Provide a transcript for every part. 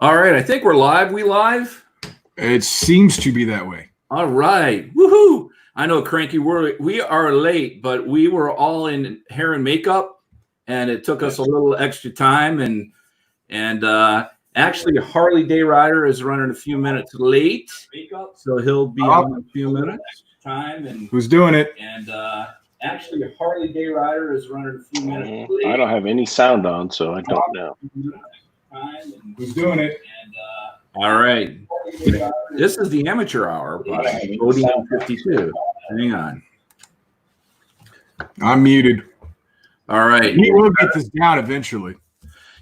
All right, I think we're live. We live? It seems to be that way. All right. Woohoo! I know, Cranky, we are late, but we were all in hair and makeup, and it took us a little extra time. And actually, HarleyDayRider is running a few minutes late, so he'll be on in a few minutes. Who's doing it? And actually, HarleyDayRider is running a few minutes late. I don't have any sound on, so I don't know. Who's doing it? All right. This is the amateur hour, but voting 52. Hang on. I'm muted. All right. We will get this down eventually.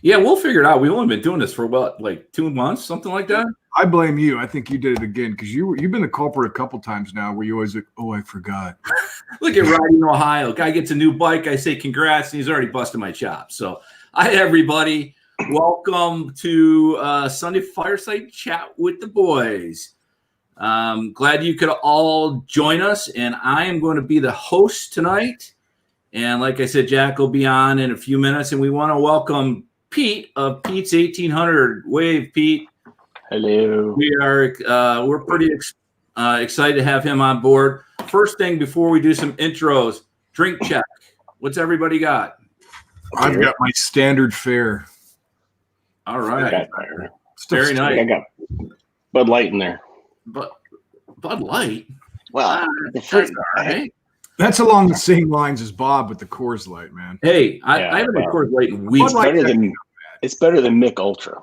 Yeah, we'll figure it out. We've only been doing this for what, like 2 months, something like that? I blame you. I think you did it again because you've been the culprit a couple times now where you always like, oh, I forgot. Look at Riding Ohio. Guy gets a new bike. I say congrats, and he's already busted my chops. So, hi, everybody. Welcome to Sunday Fireside Chat with the boys. Glad you could all join us, and I am going to be the host tonight. And like I said, Jack will be on in a few minutes, and we want to welcome Pete of Pete's 1800. Wave, Pete. Hello. We're pretty excited to have him on board. First thing before we do some intros, drink check. What's everybody got? I've got my standard fare. All right. Very nice. I got Bud Light in there. But Bud Light? Well, that's all right. That's along the same lines as Bob with the Coors Light, man. Hey, I haven't had Coors Light in weeks. It's better than Mick Ultra.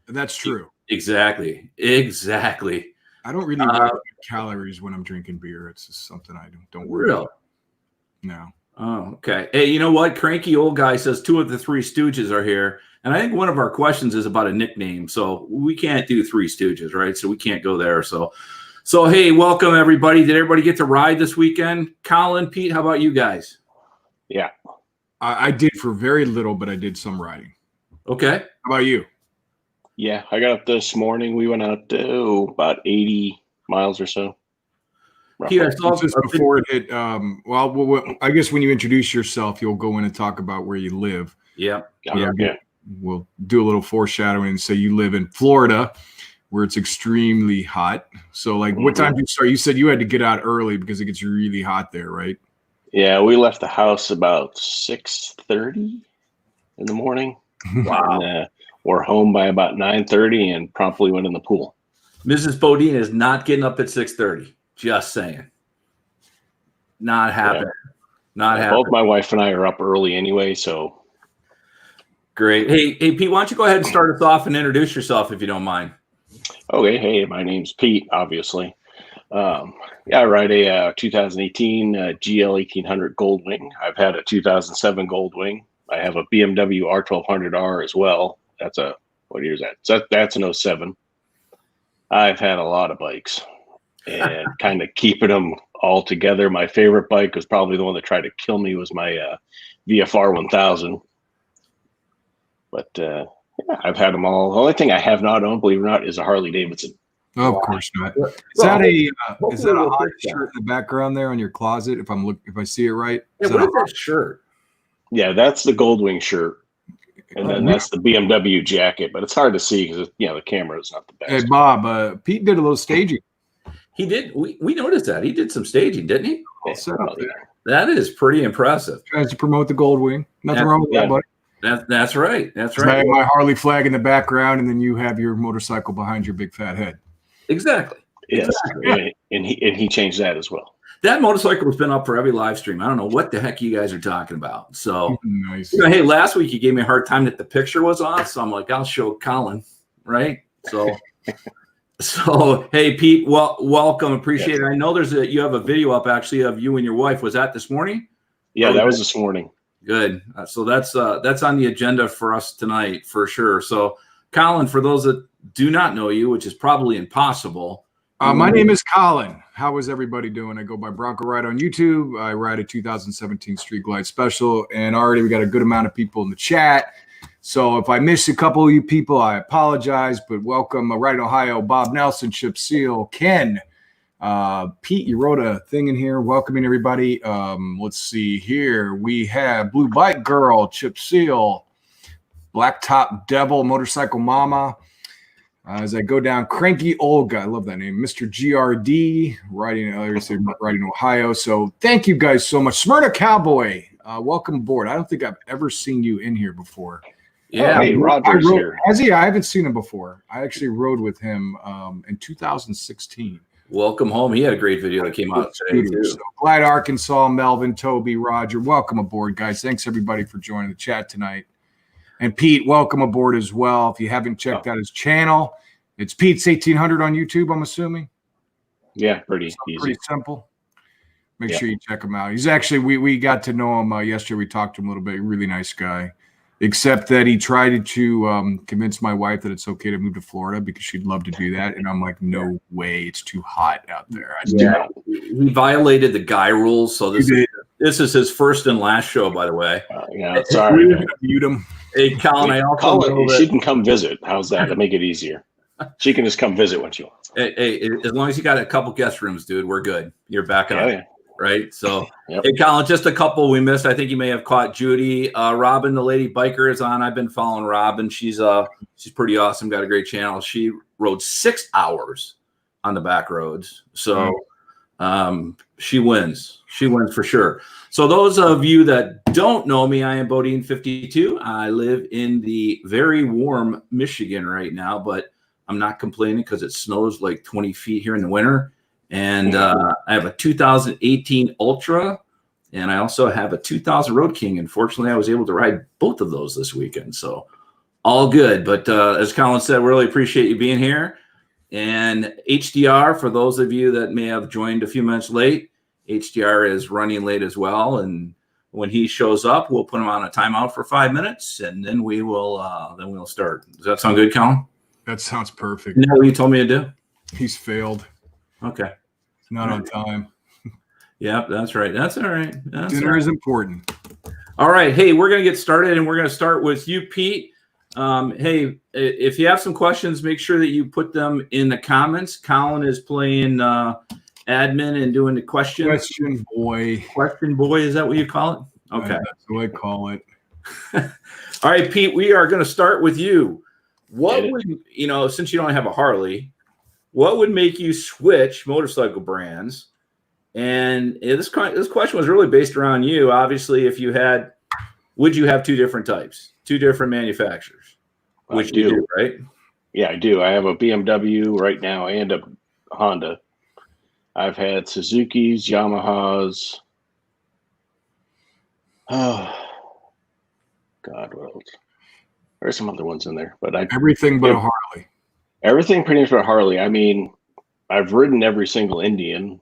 That's true. Exactly. I don't really worry about calories when I'm drinking beer. It's just something I don't worry about. No. Oh, okay. Hey, you know what? Cranky old guy says 2 of the 3 Stooges are here. And I think one of our questions is about a nickname. So we can't do 3 Stooges, right? So we can't go there. So hey, welcome everybody. Did everybody get to ride this weekend? Colin, Pete, how about you guys? Yeah. I did for very little, but I did some riding. Okay. How about you? Yeah, I got up this morning. We went out to about 80 miles or so. Pete, I saw just before it hit. Well, I guess when you introduce yourself, you'll go in and talk about where you live. Yeah. We'll do a little foreshadowing and say you live in Florida, where it's extremely hot. So, like, what time did you start? You said you had to get out early because it gets really hot there, right? Yeah, we left the house about 6:30 in the morning. Wow. And, we're home by about 9:30 and promptly went in the pool. Mrs. Bodine is not getting up at 6:30. Just saying. Not happening. Yeah. Not happening. Both my wife and I are up early anyway, so. Great. Hey, Pete, why don't you go ahead and start us off and introduce yourself if you don't mind? Okay. Hey, my name's Pete, obviously. I ride a 2018 GL 1800 Goldwing. I've had a 2007 Goldwing. I have a BMW R1200R as well. That's what year is that? So that's an 07. I've had a lot of bikes and kind of keeping them all together. My favorite bike was probably the one that tried to kill me was my VFR 1000. But yeah, I've had them all. The only thing I have not owned, believe it or not, is a Harley Davidson. Oh, of course not. Is that a hot shirt in the background there on your closet? If I see it right. Yeah, what is that shirt? Yeah, that's the Goldwing shirt. And then that's the BMW jacket, but it's hard to see because the camera is not the best. Hey Bob, Pete did a little staging. He did. We noticed that he did some staging, didn't he? All set up there. That is pretty impressive. Tries to promote the Goldwing. Nothing wrong with that, buddy. That's right. That's right. I have my Harley flag in the background, and then you have your motorcycle behind your big fat head. Exactly. Yes, exactly. And he changed that as well. That motorcycle has been up for every live stream. I don't know what the heck you guys are talking about. So, nice. Hey, last week you gave me a hard time that the picture was off, so I'm like, I'll show Colin, right? So hey, Pete, welcome. Appreciate it. I know you have a video up actually of you and your wife. Was that this morning? Yeah, that was this morning. Good. So that's on the agenda for us tonight for sure. So, Colin, for those that do not know you, which is probably impossible. My name is Colin. How is everybody doing? I go by Broncoride on YouTube. I ride a 2017 Street Glide Special, and already we got a good amount of people in the chat. So if I miss a couple of you people, I apologize, but welcome. Riding Ohio, Bob Nelson, Chip Seal, Ken, Pete, you wrote a thing in here welcoming everybody. Let's see here. We have Blue Bike Girl, Chip Seal, Blacktop Devil, Motorcycle Mama. As I go down, Cranky Olga, I love that name, Mr. GRD, riding Ohio. So thank you guys so much. Smyrna Cowboy, welcome aboard. I don't think I've ever seen you in here before. Yeah. Hey, Roger's here. Has he? I haven't seen him before. I actually rode with him in 2016. Welcome home. He had a great video that came out today, too. So glad Arkansas, Melvin, Toby, Roger, welcome aboard, guys. Thanks everybody for joining the chat tonight. And Pete, welcome aboard as well. If you haven't checked out his channel, it's Pete's 1800 on YouTube, I'm assuming. Yeah, pretty easy. Pretty simple. Make sure you check him out. He's actually, we got to know him yesterday. We talked to him a little bit. Really nice guy. Except that he tried to convince my wife that it's okay to move to Florida because she'd love to do that. And I'm like, no way. It's too hot out there. He violated the guy rules. So this is his first and last show, by the way. Yeah, sorry. We're going to mute him. Hey, Colin, I also know she can come visit. How's that? To make it easier. She can just come visit when she wants. Hey, as long as you got a couple guest rooms, dude, we're good. You're back on. Yeah. Right. So, Hey, Colin, just a couple we missed. I think you may have caught Judy. Robin, the lady biker, is on. I've been following Robin. She's pretty awesome. Got a great channel. She rode 6 hours on the back roads. So she wins. She wins for sure. So those of you that don't know me, I am Bodine 52. I live in the very warm Michigan right now, but I'm not complaining because it snows like 20 feet here in the winter. And I have a 2018 Ultra, and I also have a 2000 Road King. Unfortunately, I was able to ride both of those this weekend, so all good. But as Colin said, really appreciate you being here. And HDR, for those of you that may have joined a few minutes late, HDR is running late as well. And when he shows up, we'll put him on a timeout for 5 minutes, and then we'll start. Does that sound good, Colin? That sounds perfect. You know what you told me to do? He's failed. Okay. Not on time. Yep, that's right. That's all right. Dinner is important. All right. Hey, we're going to get started, and we're going to start with you, Pete. Hey, if you have some questions, make sure that you put them in the comments. Colin is playing admin and doing the questions. Question boy. Question boy, is that what you call it? Okay. That's what I call it. All right, Pete, we are going to start with you. What would, since you don't have a Harley, what would make you switch motorcycle brands? And this question was really based around you. Obviously, would you have two different types, two different manufacturers? Which you do, right? Yeah, I do. I have a BMW right now and a Honda. I've had Suzuki's, Yamahas. Oh, God, what else? There's some other ones in there, but everything but a Harley. Everything pretty much but Harley. I mean, I've ridden every single Indian.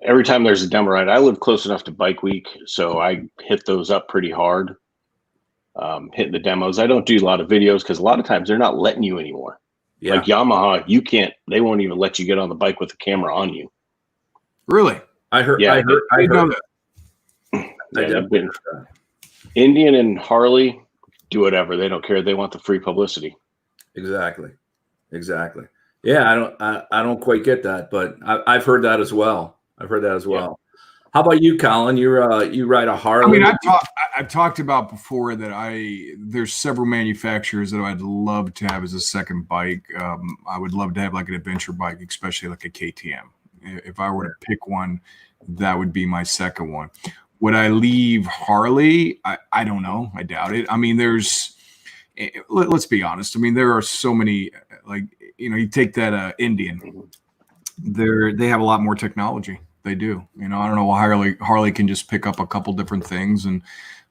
Every time there's a demo ride, I live close enough to Bike Week, so I hit those up pretty hard. Hitting the demos. I don't do a lot of videos because a lot of times they're not letting you anymore. Yeah. Like Yamaha, you can't. They won't even let you get on the bike with the camera on you. Really? I heard. Yeah, I heard that. Indian and Harley do whatever. They don't care. They want the free publicity. Exactly. Yeah, I don't quite get that, but I've heard that as well. Yeah. How about you, Colin? You ride a Harley. I mean, I've talked about before that there's several manufacturers that I'd love to have as a second bike. I would love to have like an adventure bike, especially like a KTM. If I were to pick one, that would be my second one. Would I leave Harley? I don't know. I doubt it. I mean, let's be honest. I mean, there are so many, you take that Indian, they have a lot more technology. They do. I don't know why Harley can just pick up a couple different things. And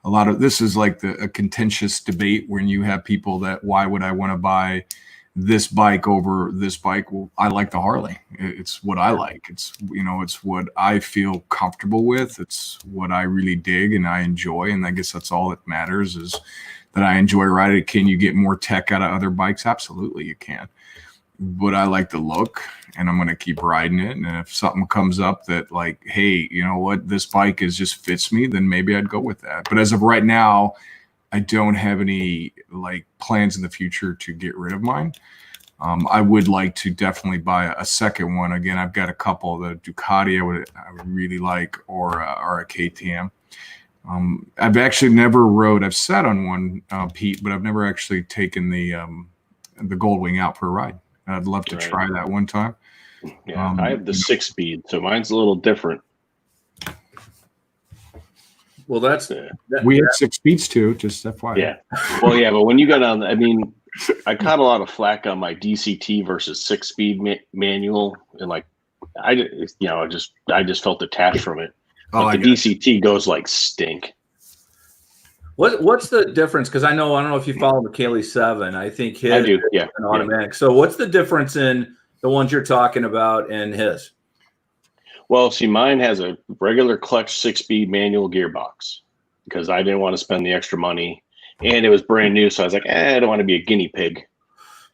a lot of this is like a contentious debate when you have people that, why would I want to buy this bike over this bike? Well, I like the Harley. It's what I like. It's what I feel comfortable with. It's what I really dig and I enjoy. And I guess that's all that matters, is that I enjoy riding. Can you get more tech out of other bikes? Absolutely you can. But I like the look and I'm going to keep riding it. And if something comes up that like, hey, you know what, this bike just fits me, then maybe I'd go with that. But as of right now, I don't have any plans in the future to get rid of mine. I would like to definitely buy a second one. Again, I've got a couple. The Ducati I would really like, or a KTM. I've actually never rode. I've sat on one, Pete, but I've never actually taken the the Goldwing out for a ride. I'd love to try that one time. Yeah, I have the 6-speed, so mine's a little different. Well, we have 6 speeds too, just FYI. Yeah. Well, yeah, but when you go down, I mean, I caught a lot of flack on my DCT versus 6-speed manual, and like, I just felt detached from it. But the DCT goes like stink. What's the difference? Because I don't know if you follow McKaylee 7. I think his I do, yeah, an automatic. Yeah. So what's the difference in the ones you're talking about and his? Well, see, mine has a regular clutch 6-speed manual gearbox because I didn't want to spend the extra money, and it was brand new. So I was like, I don't want to be a guinea pig.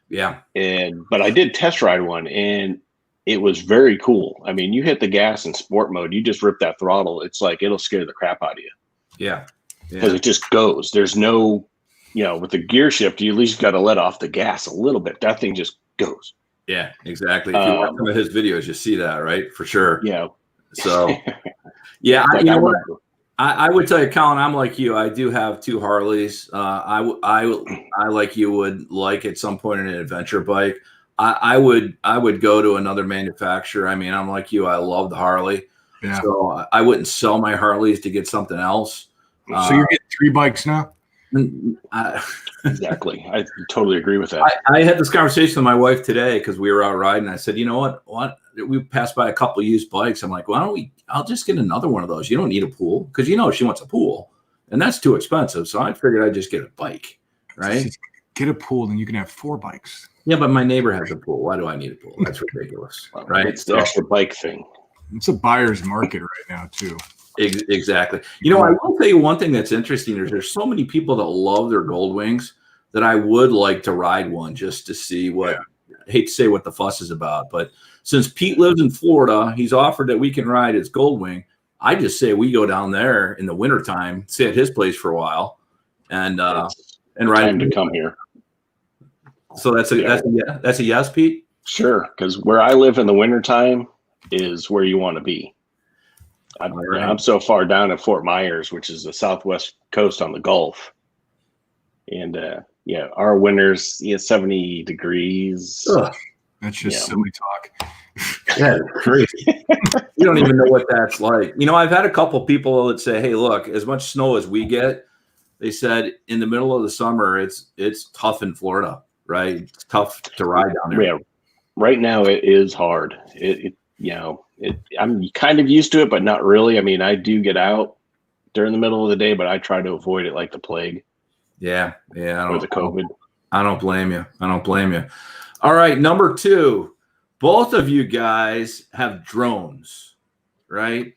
Yeah. But I did test ride one, and it was very cool. I mean, you hit the gas in sport mode, you just rip that throttle. It's like it'll scare the crap out of you. Yeah. Because it just goes. There's no, with the gear shift, you at least got to let off the gas a little bit. That thing just goes. Yeah, exactly. If you watch some of his videos, you see that, right? For sure. Yeah. So, yeah, I would tell you, Colin, I'm like you. I do have 2 Harleys. I like you would like at some point an adventure bike. I would go to another manufacturer. I mean, I'm like you. I love the Harley. Yeah. So I wouldn't sell my Harleys to get something else. So you're getting 3 bikes now? Exactly. I totally agree with that. I had this conversation with my wife today because we were out riding. I said, you know what? We passed by a couple of used bikes. I'm like, I'll just get another one of those. You don't need a pool because she wants a pool and that's too expensive. So I figured I'd just get a bike, right? Just get a pool and you can have 4 bikes. Yeah, but my neighbor has a pool. Why do I need a pool? That's ridiculous, right? It's the extra bike thing. It's a buyer's market right now too. Exactly. I will tell you one thing that's interesting is there's so many people that love their Goldwings that I would like to ride one just to see I hate to say what the fuss is about, but since Pete lives in Florida, he's offered that we can ride his Goldwing. I just say we go down there in the wintertime, stay at his place for a while and ride time to come here. So that's a yes, Pete? Sure, because where I live in the wintertime is where you want to be. I'm so far down at Fort Myers, which is the southwest coast on the Gulf. And our winters, 70 degrees. Ugh. That's just silly talk. Yeah, crazy. You don't even know what that's like. I've had a couple people that say, hey, look, as much snow as we get, they said in the middle of the summer, it's tough in Florida, right? It's tough to ride down there. Yeah. Right now it is hard. I'm kind of used to it, but not really. I mean, I do get out during the middle of the day, but I try to avoid it like the plague. Yeah. Or the COVID. I don't blame you. All right, number 2. Both of you guys have drones, right?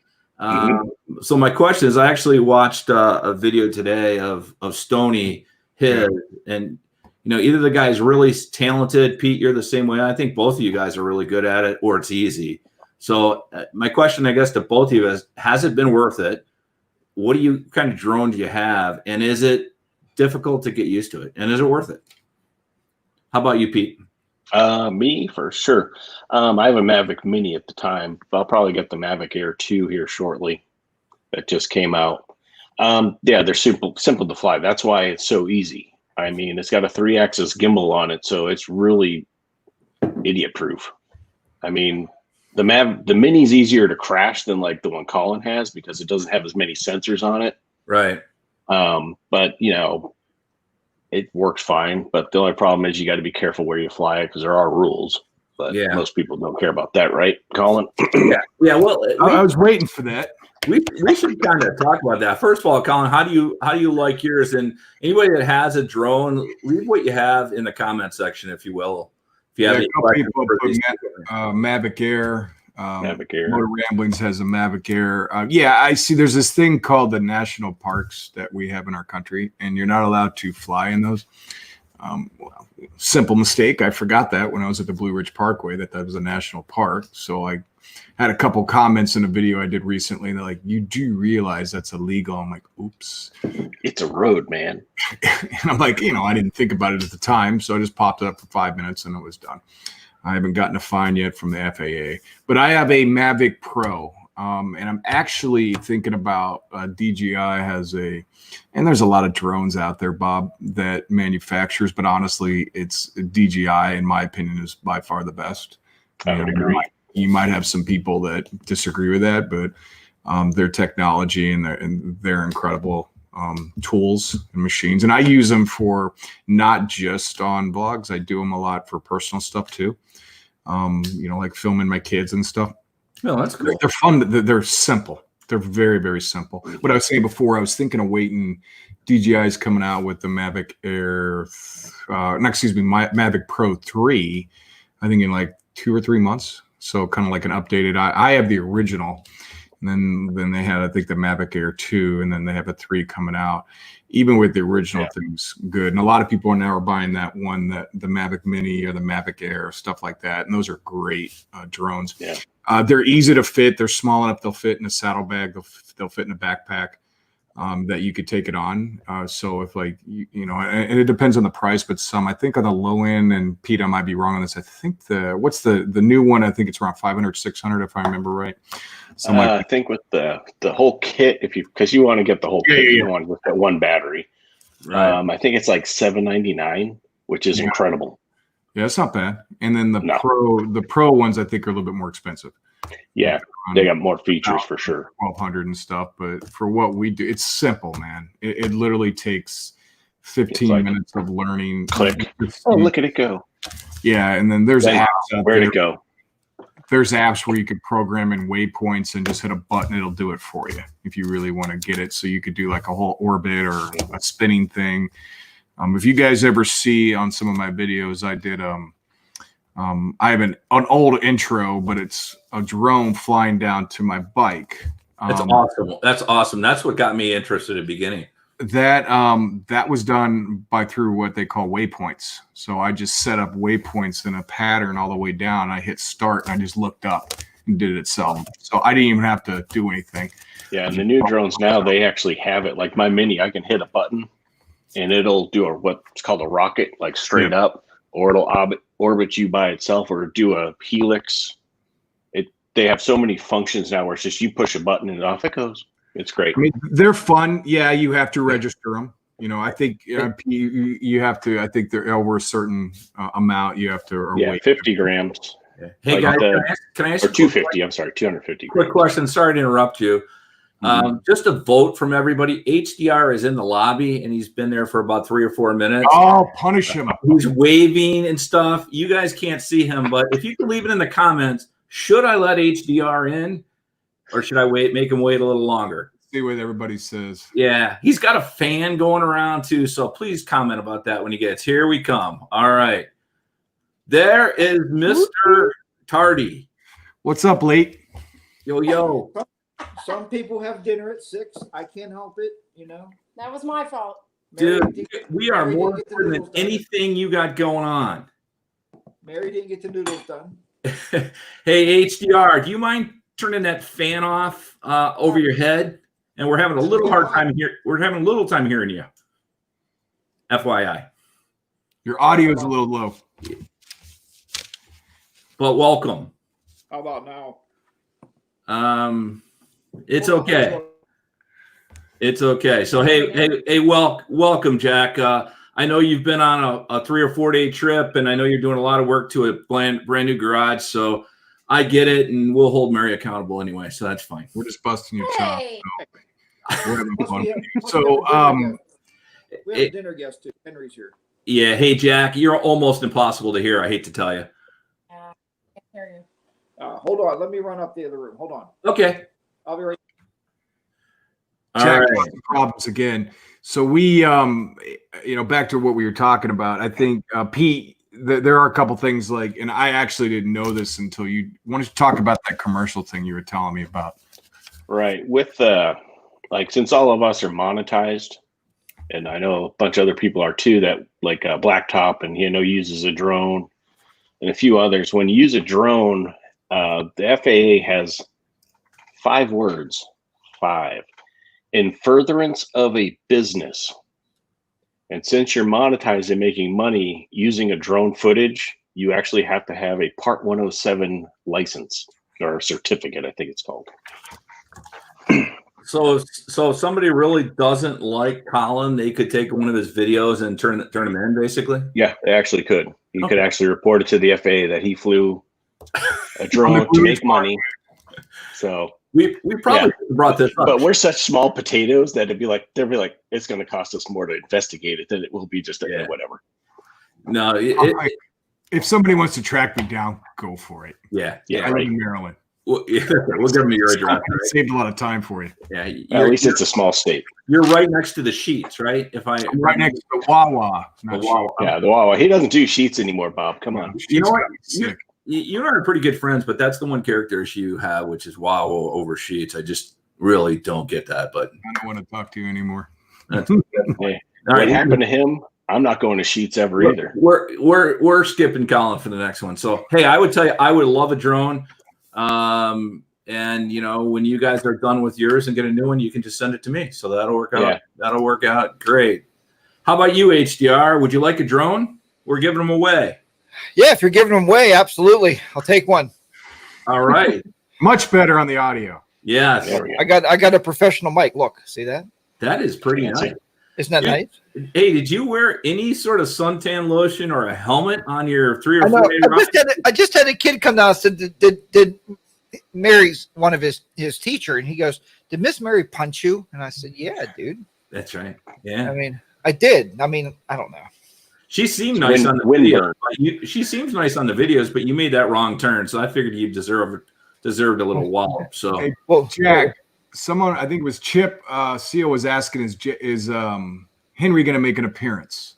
So my question is, I actually watched a video today of Stoney his, and either the guy's really talented. Pete, you're the same way. I think both of you guys are really good at it, or it's easy. So my question, I guess, to both of you is, has it been worth it? What kind of drone do you have? And is it difficult to get used to it? And is it worth it? How about you, Pete? Me, for sure. I have a Mavic Mini at the time, but I'll probably get the Mavic Air 2 here shortly. That just came out. They're simple to fly. That's why it's so easy. I mean, it's got a 3-axis gimbal on it, so it's really idiot-proof. I mean, the Mini's easier to crash than like the one Colin has because it doesn't have as many sensors on it. Right. But it works fine. But the only problem is you got to be careful where you fly it because there are rules. But most people don't care about that, right, Colin? Yeah. Well, I was waiting for that. We should kind of talk about that. First of all, Colin, how do you like yours? And anybody that has a drone, leave what you have in the comment section, if you will. If you have any questions Mavic Air. Mavic Air. Motor Ramblings has a Mavic Air. I see there's this thing called the national parks that we have in our country, and you're not allowed to fly in those. Simple mistake. I forgot that when I was at the Blue Ridge Parkway that was a national park. So I had a couple comments in a video I did recently. And they're like, you do realize that's illegal? I'm like, oops. It's a road, man. And I'm like, I didn't think about it at the time. So I just popped it up for 5 minutes and it was done. I haven't gotten a fine yet from the FAA, but I have a Mavic Pro. And I'm actually thinking about DJI has and there's a lot of drones out there, Bob, that manufactures, but honestly, it's DJI, in my opinion, is by far the best. I would agree. You might have some people that disagree with that, but their technology and their incredible tools and machines. And I use them for not just on blogs. I do them a lot for personal stuff too. Like filming my kids and stuff. No, that's cool. They're fun. They're simple. They're very, very simple. What I was saying before, I was thinking of waiting. DJI's coming out with the Mavic Air, Mavic Pro 3, I think in like 2 or 3 months. So kind of like an updated. I have the original, and then they had, I think, the Mavic Air 2, and then they have a 3 coming out. Even with the original things, good. And a lot of people now are buying that one, the Mavic Mini or the Mavic Air, stuff like that. And those are great drones. Yeah. They're easy to fit. They're small enough. They'll fit in a saddlebag. They'll fit in a backpack that you could take it on. So if and it depends on the price, but I think on the low end, and Pete, I might be wrong on this. I think what's the new one? I think it's around 500, 600, if I remember right. I think with the whole kit, because you want to get the whole kit, you don't want to get that one battery. Right. I think it's like $799, which is incredible. Yeah, it's not bad. And then the pro ones I think are a little bit more expensive. Yeah, they got more features for sure. 1,200 and stuff, but for what we do, it's simple, man. It literally takes 15 minutes of learning. Click. Look at it go. Yeah, and then there's apps out where there. to go. There's apps where you could program in waypoints and just hit a button. It'll do it for you if you really want to get it. So you could do like a whole orbit or a spinning thing. If you guys ever see on some of my videos, I did I have an old intro, but it's a drone flying down to my bike. That's awesome. That's awesome. That's what got me interested at the beginning. That was done through what they call waypoints. So I just set up waypoints in a pattern all the way down. I hit start and I just looked up and did it itself. So I didn't even have to do anything. Yeah, and the new drones now, they actually have it. Like my Mini, I can hit a button and it'll do what's called a rocket, like straight up, or it'll orbit you by itself, or do a helix. They have so many functions now where it's just you push a button and off it goes. It's great. I mean, they're fun. Yeah, you have to register them. I think you have to. I think they're over a certain amount. You have to. Wait 50 grams. Hey guys, can I ask? Or 250. I'm sorry, 250. Quick question. Sorry to interrupt you. Just a vote from everybody. HDR is in the lobby, and he's been there for about 3 or 4 minutes. Oh, punish him! He's waving and stuff. You guys can't see him, but if you can leave it in the comments, should I let HDR in, or should I make him wait a little longer? See what everybody says. Yeah, he's got a fan going around too, so please comment about that when he gets here. We come. All right, there is Mr. Tardy. What's up, late? Yo. Some people have dinner at 6. I can't help it, That was my fault. Dude, we are more important than anything you got going on. Mary didn't get the noodles done. Hey, HDR, do you mind turning that fan off over your head? And we're having a little hard time here. We're having a little time hearing you. FYI. Your audio is a little low. But welcome. How about now? It's okay. It's okay. So hey, welcome, Jack. I know you've been on a 3 or 4 day trip, and I know you're doing a lot of work to a brand new garage. So I get it, and we'll hold Mary accountable anyway. So that's fine. We're just busting your chops. Hey. So we're having fun. We have a dinner guest too. Henry's here. Yeah. Hey, Jack, you're almost impossible to hear. I hate to tell you. I can't hear you. Hold on. Let me run up the other room. Hold on. Okay. I'll be right. Jack, All right. problems again. So we, back to what we were talking about. I think Pete, there are a couple things and I actually didn't know this until you wanted to talk about that commercial thing you were telling me about. Right. With since all of us are monetized, and I know a bunch of other people are too, that Blacktop and uses a drone, and a few others. When you use a drone, the FAA has 5 words. 5. In furtherance of a business. And since you're monetized and making money using a drone footage, you actually have to have a Part 107 license. or a certificate, I think it's called. So if somebody really doesn't like Colin, they could take one of his videos and turn them in, basically. Yeah, they actually could. He Okay. could actually report it to the FAA that he flew a drone to make money. So we probably should have brought this up. but we're such small potatoes that they'll be like, it's going to cost us more to investigate it than it will be just whatever. No, if somebody wants to track me down, go for it. Yeah, I live in Maryland. We'll give them your address. Right? Saved a lot of time for you. Yeah, at least it's a small state. You're right next to the sheets, right? I'm right next to the Wawa. The Wawa. Yeah, the Wawa. He doesn't do sheets anymore, Bob. Come on. You know what? You and I are pretty good friends, but that's the one character issue you have, which is Wawa over sheets. I just really don't get that. But I don't want to talk to you anymore. Hey, what happened to him? I'm not going to sheets ever either. We're skipping Colin for the next one. So hey, I would tell you, I would love a drone. And when you guys are done with yours and get a new one, you can just send it to me. So that'll work out. Yeah. That'll work out great. How about you, HDR? Would you like a drone? We're giving them away. Yeah, if you're giving them away, absolutely. I'll take one. All right. Much better on the audio. Yes. I got a professional mic. Look, see that? That is pretty nice. Isn't that nice? Hey, did you wear any sort of suntan lotion or a helmet on your 3 or 4 day ride? I just had a kid come down and said, did Mary's one of his teacher? And he goes, did Miss Mary punch you? And I said, yeah, dude. That's right. Yeah. I mean, I did. I mean, I don't know. She seemed nice on the videos. She seems nice on the videos, but you made that wrong turn, so I figured you deserved a little wallop. So, hey, well, Jack, someone, I think it was Chip, Seal was asking, is Henry going to make an appearance?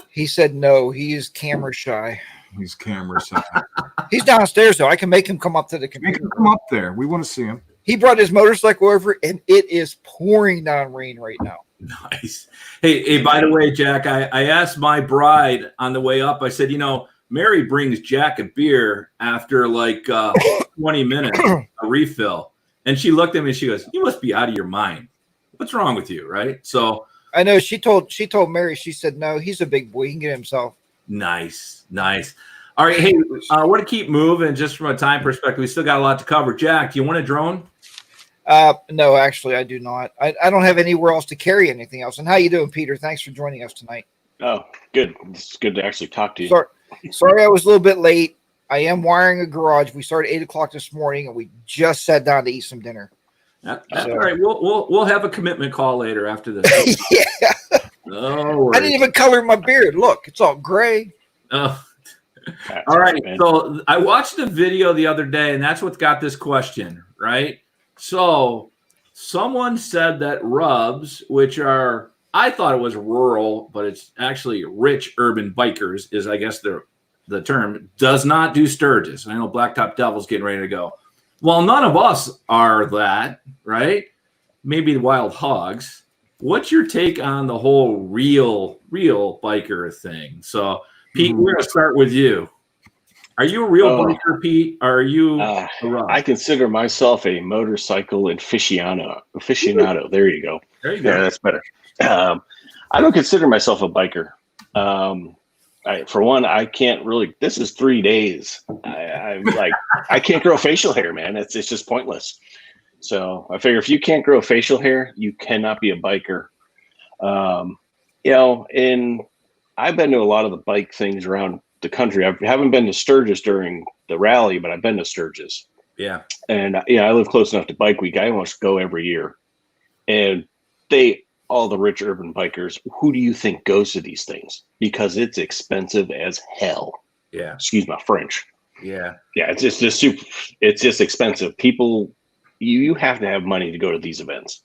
He said no. He is camera shy. He's camera shy. He's downstairs though. I can make him come up to the computer. Make him come up there. We want to see him. He brought his motorcycle over, and it is pouring down rain right now. Nice. Hey, by the way, Jack, I asked my bride on the way up. I said, Mary brings Jack a beer after like 20 minutes, a refill. And she looked at me and she goes, you must be out of your mind. What's wrong with you? Right. So I know she told Mary, she said, no, he's a big boy. He can get himself. Nice. All right. Hey, I want to keep moving just from a time perspective. We still got a lot to cover. Jack, do you want a drone? No, actually, I do not. I don't have anywhere else to carry anything else. And how you doing, Peter? Thanks for joining us tonight. Oh, good. It's good to actually talk to you. Sorry, I was a little bit late. I am wiring a garage. We started 8 o'clock this morning, and we just sat down to eat some dinner. That's all right. We'll have a commitment call later after this. Yeah. Oh, I didn't even color my beard. Look, it's all gray. Oh. All right. So I watched a video the other day, and that's what got this question, right? So someone said that Rubs, which are, I thought it was rural, but it's actually rich urban bikers, is I guess the term, does not do Sturgis. I know Blacktop Devil's getting ready to go. Well, none of us are that, right? Maybe the Wild Hogs. What's your take on the whole real biker thing? So, Pete, we're going to start with you. Are you a real biker, Pete? Or are you a Rub? I consider myself a motorcycle aficionado. There you go. There you go. Yeah, that's better. I don't consider myself a biker. For one, I can't really. This is 3 days. I'm like, I can't grow facial hair, man. It's just pointless. So I figure if you can't grow facial hair, you cannot be a biker. And I've been to a lot of the bike things around the country. I haven't been to Sturgis during the rally, but I've been to Sturgis. Yeah. And I live close enough to Bike Week. I almost go every year. And all the rich urban bikers, who do you think goes to these things? Because it's expensive as hell. Yeah. Excuse my French. Yeah. Yeah. It's just super. It's just expensive. People, you have to have money to go to these events.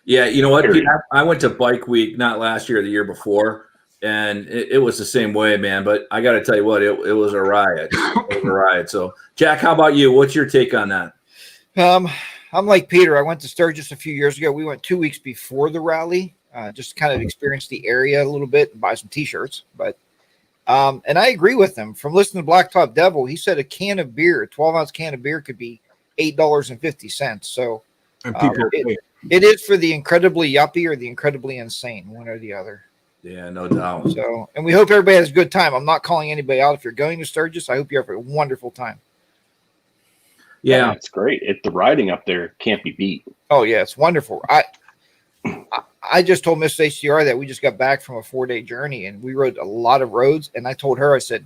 Yeah. You know what, Pete? I went to Bike Week, not last year, the year before. And it was the same way, man. But I got to tell you what, it was a riot. It was a riot. So, Jack, how about you? What's your take on that? I'm like Peter. I went to Sturgis a few years ago. We went 2 weeks before the rally, just kind of experience the area a little bit and buy some T-shirts. But and I agree with him. From listening to Blacktop Devil, he said a 12-ounce can of beer could be $8.50. So And people, it is for the incredibly yuppie or the incredibly insane, one or the other. Yeah, no doubt. So, and we hope everybody has a good time. I'm not calling anybody out. If you're going to Sturgis, I hope you have a wonderful time. Yeah. It's great. The riding up there can't be beat. Oh yeah, it's wonderful. I just told Miss HDR that we just got back from a 4-day journey and we rode a lot of roads. And I told her, I said,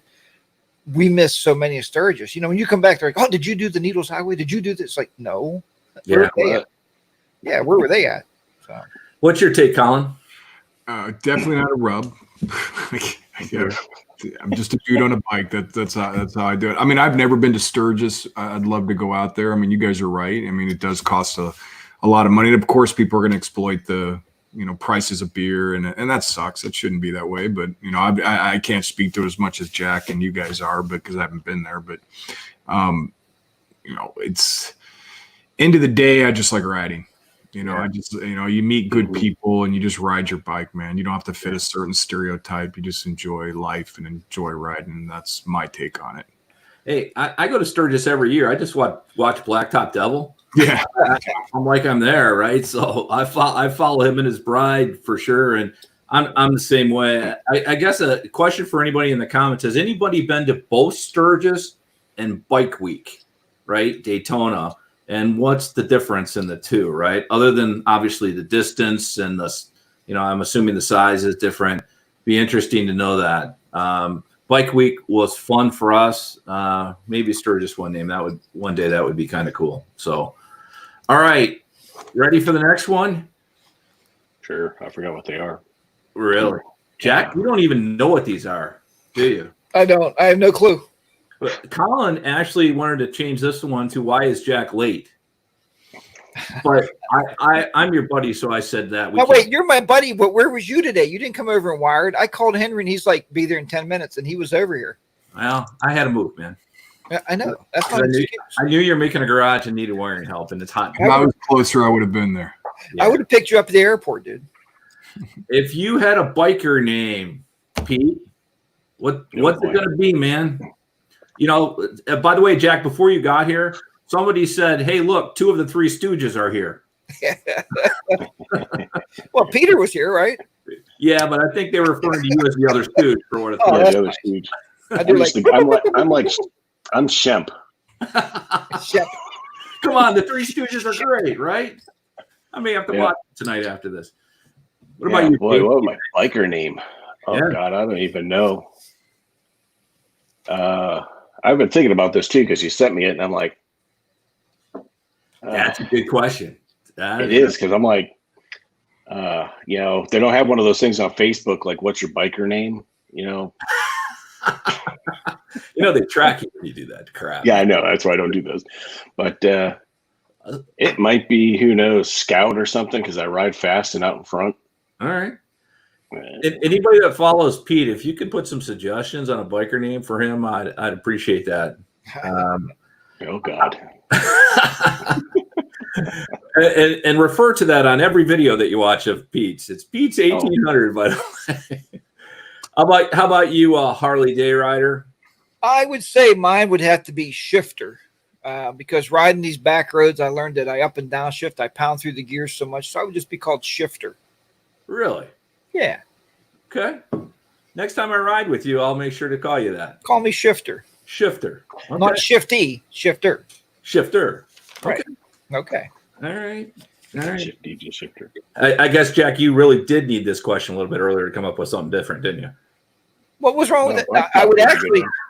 we missed so many of Sturgis. You know, when you come back, they're like, oh, did you do the Needles Highway? Did you do this? Like, no. Where were they at? Yeah, where were they at? So. What's your take, Colin? Definitely not a rub. I'm just a dude on a bike. That's how I do it. I mean, I've never been to Sturgis. I'd love to go out there. I mean, you guys are right. I mean, it does cost a lot of money. And of course, people are going to exploit the prices of beer, and that sucks. It shouldn't be that way. But I can't speak to it as much as Jack and you guys are because I haven't been there. But it's end of the day, I just like riding. I just, you meet good people and you just ride your bike, man. You don't have to fit a certain stereotype. You just enjoy life and enjoy riding. That's my take on it. Hey, I go to Sturgis every year. I just watch Blacktop Devil. Yeah. I'm like, I'm there, right? So I follow him and his bride for sure. And I'm the same way. I guess a question for anybody in the comments, has anybody been to both Sturgis and Bike Week, right? Daytona. And what's the difference in the two, right? Other than obviously the distance and I'm assuming the size is different. Be interesting to know that. Bike Week was fun for us. Maybe Sturgis one day that would be kind of cool. So, all right, ready for the next one? Sure. I forgot what they are. Really, Jack? You don't even know what these are, do you? I don't. I have no clue. But Colin actually wanted to change this one to "Why is Jack late?" But I'm your buddy, so I said that. Wait, you're my buddy, but where was you today? You didn't come over and wired. I called Henry, and he's like, "Be there in 10 minutes," and he was over here. Well, I had to move, man. I know. That's not I knew you're making a garage and needed wiring help, and it's hot. If I was closer, I would have been there. Yeah. I would have picked you up at the airport, dude. If you had a biker name, Pete, what's it going to be, man? By the way, Jack, before you got here, somebody said, hey, look, 2 of the 3 Stooges are here. Well, Peter was here, right? Yeah, but I think they were referring to you as the other Stooge for what it's worth. The other Stooge. I'm Shemp. Shemp. Come on, the 3 Stooges are great, right? I may have to watch it tonight after this. What about you? Boy, what was my biker name? Oh, God, I don't even know. I've been thinking about this too because you sent me it, and I'm like, that's a good question. It is because I'm like, they don't have one of those things on Facebook like, "What's your biker name?" They track you when you do that crap. Yeah, I know. That's why I don't do those. But it might be, who knows, Scout or something because I ride fast and out in front. All right. Anybody that follows Pete, if you could put some suggestions on a biker name for him, I'd appreciate that. Oh God. and refer to that on every video that you watch of Pete's. It's Pete's 1800, by the way. How about you, HarleyDayRider? I would say mine would have to be Shifter. Because riding these back roads, I learned that I up and down shift. I pound through the gears so much. So I would just be called Shifter. Really? Yeah. Okay. Next time I ride with you, I'll make sure to call you that. Call me Shifter. Shifter. Okay. Not Shifty. Shifter. Shifter. Right. Okay. All right. Shifter. I guess, Jack, you really did need this question a little bit earlier to come up with something different, didn't you? What was wrong with it?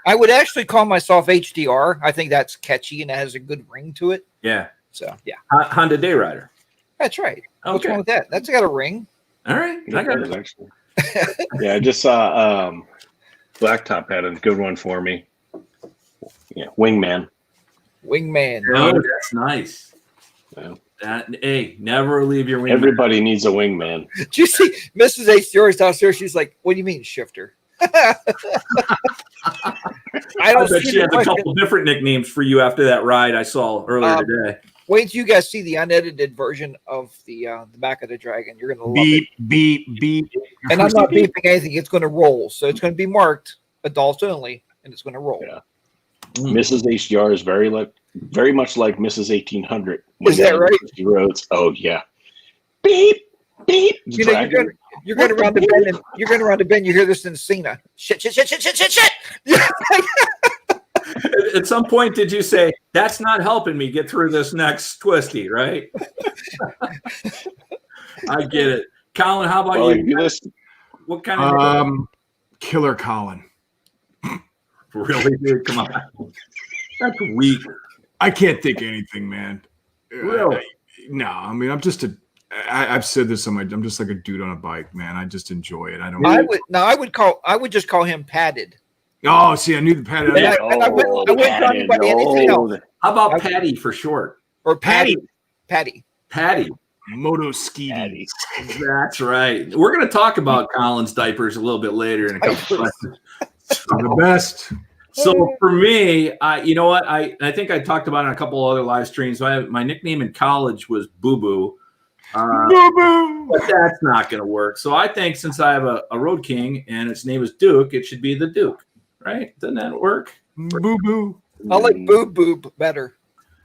I would actually call myself HDR. I think that's catchy and it has a good ring to it. Yeah. So yeah. Honda Dayrider. That's right. Okay. What's wrong with that? That's got a ring. All right. I got it. Actually. Yeah, I just saw Blacktop had a good one for me. Yeah, Wingman. Oh, that's nice. Yeah. Never leave your wingman. Everybody needs a wingman. Did you see Mrs. HDR's downstairs? She's like, "What do you mean, Shifter?" I bet she has a couple different nicknames for you after that ride I saw earlier today. Wait till you guys see the unedited version of the back of the Dragon. You're gonna love it. Beep. And I'm not beeping anything. It's going to roll, so it's going to be marked adults only, and it's going to roll. Yeah. Mrs. HDR is very much like Mrs. 1800. Is that right? Roads. Oh yeah. Beep. You're going around the bend, and you're going around the bend. You hear this in Cena. Shit. At some point, did you say, that's not helping me get through this next twisty, right? I get it. Colin, how about Well, you? if you listen, What kind of Killer Colin. really, dude? Come on. That's weak. I can't think anything, man. Really? No, I mean, I've said this I'm just like a dude on a bike, man. I just enjoy it. I would just call him padded. Oh, see, I knew the padded. And I wouldn't call anybody anything else. How about Patty for short? Or Patty. Moto ski. That's right. We're going to talk about Colin's diapers a little bit later in a couple of questions. The best. So for me, you know what? I think I talked about it in a couple other live streams. My nickname in college was Boo Boo. But that's not going to work. So I think since I have a Road King and its name is Duke, it should be the Duke, right? Doesn't that work? Boo Boo. I like Boob Boob better.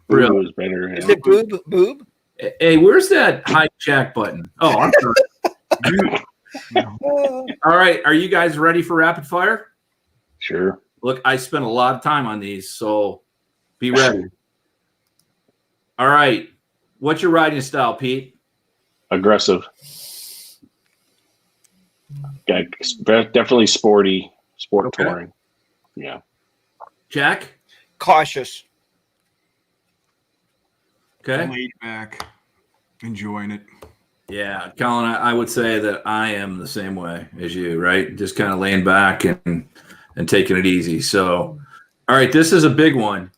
Really? Is better. Is it Boob Boob? Hey, where's that hijack button? Oh, I'm sorry. All right. Are you guys ready for rapid fire? Sure. Look, I spent a lot of time on these, so be ready. All right. What's your riding style, Pete? Aggressive. Yeah, definitely sporty, sport touring. Yeah. Jack? Cautious. Okay. Laid back. Enjoying it. Yeah, Colin, I would say that I am the same way as you, right? Just kind of laying back and taking it easy. So, all right, this is a big one.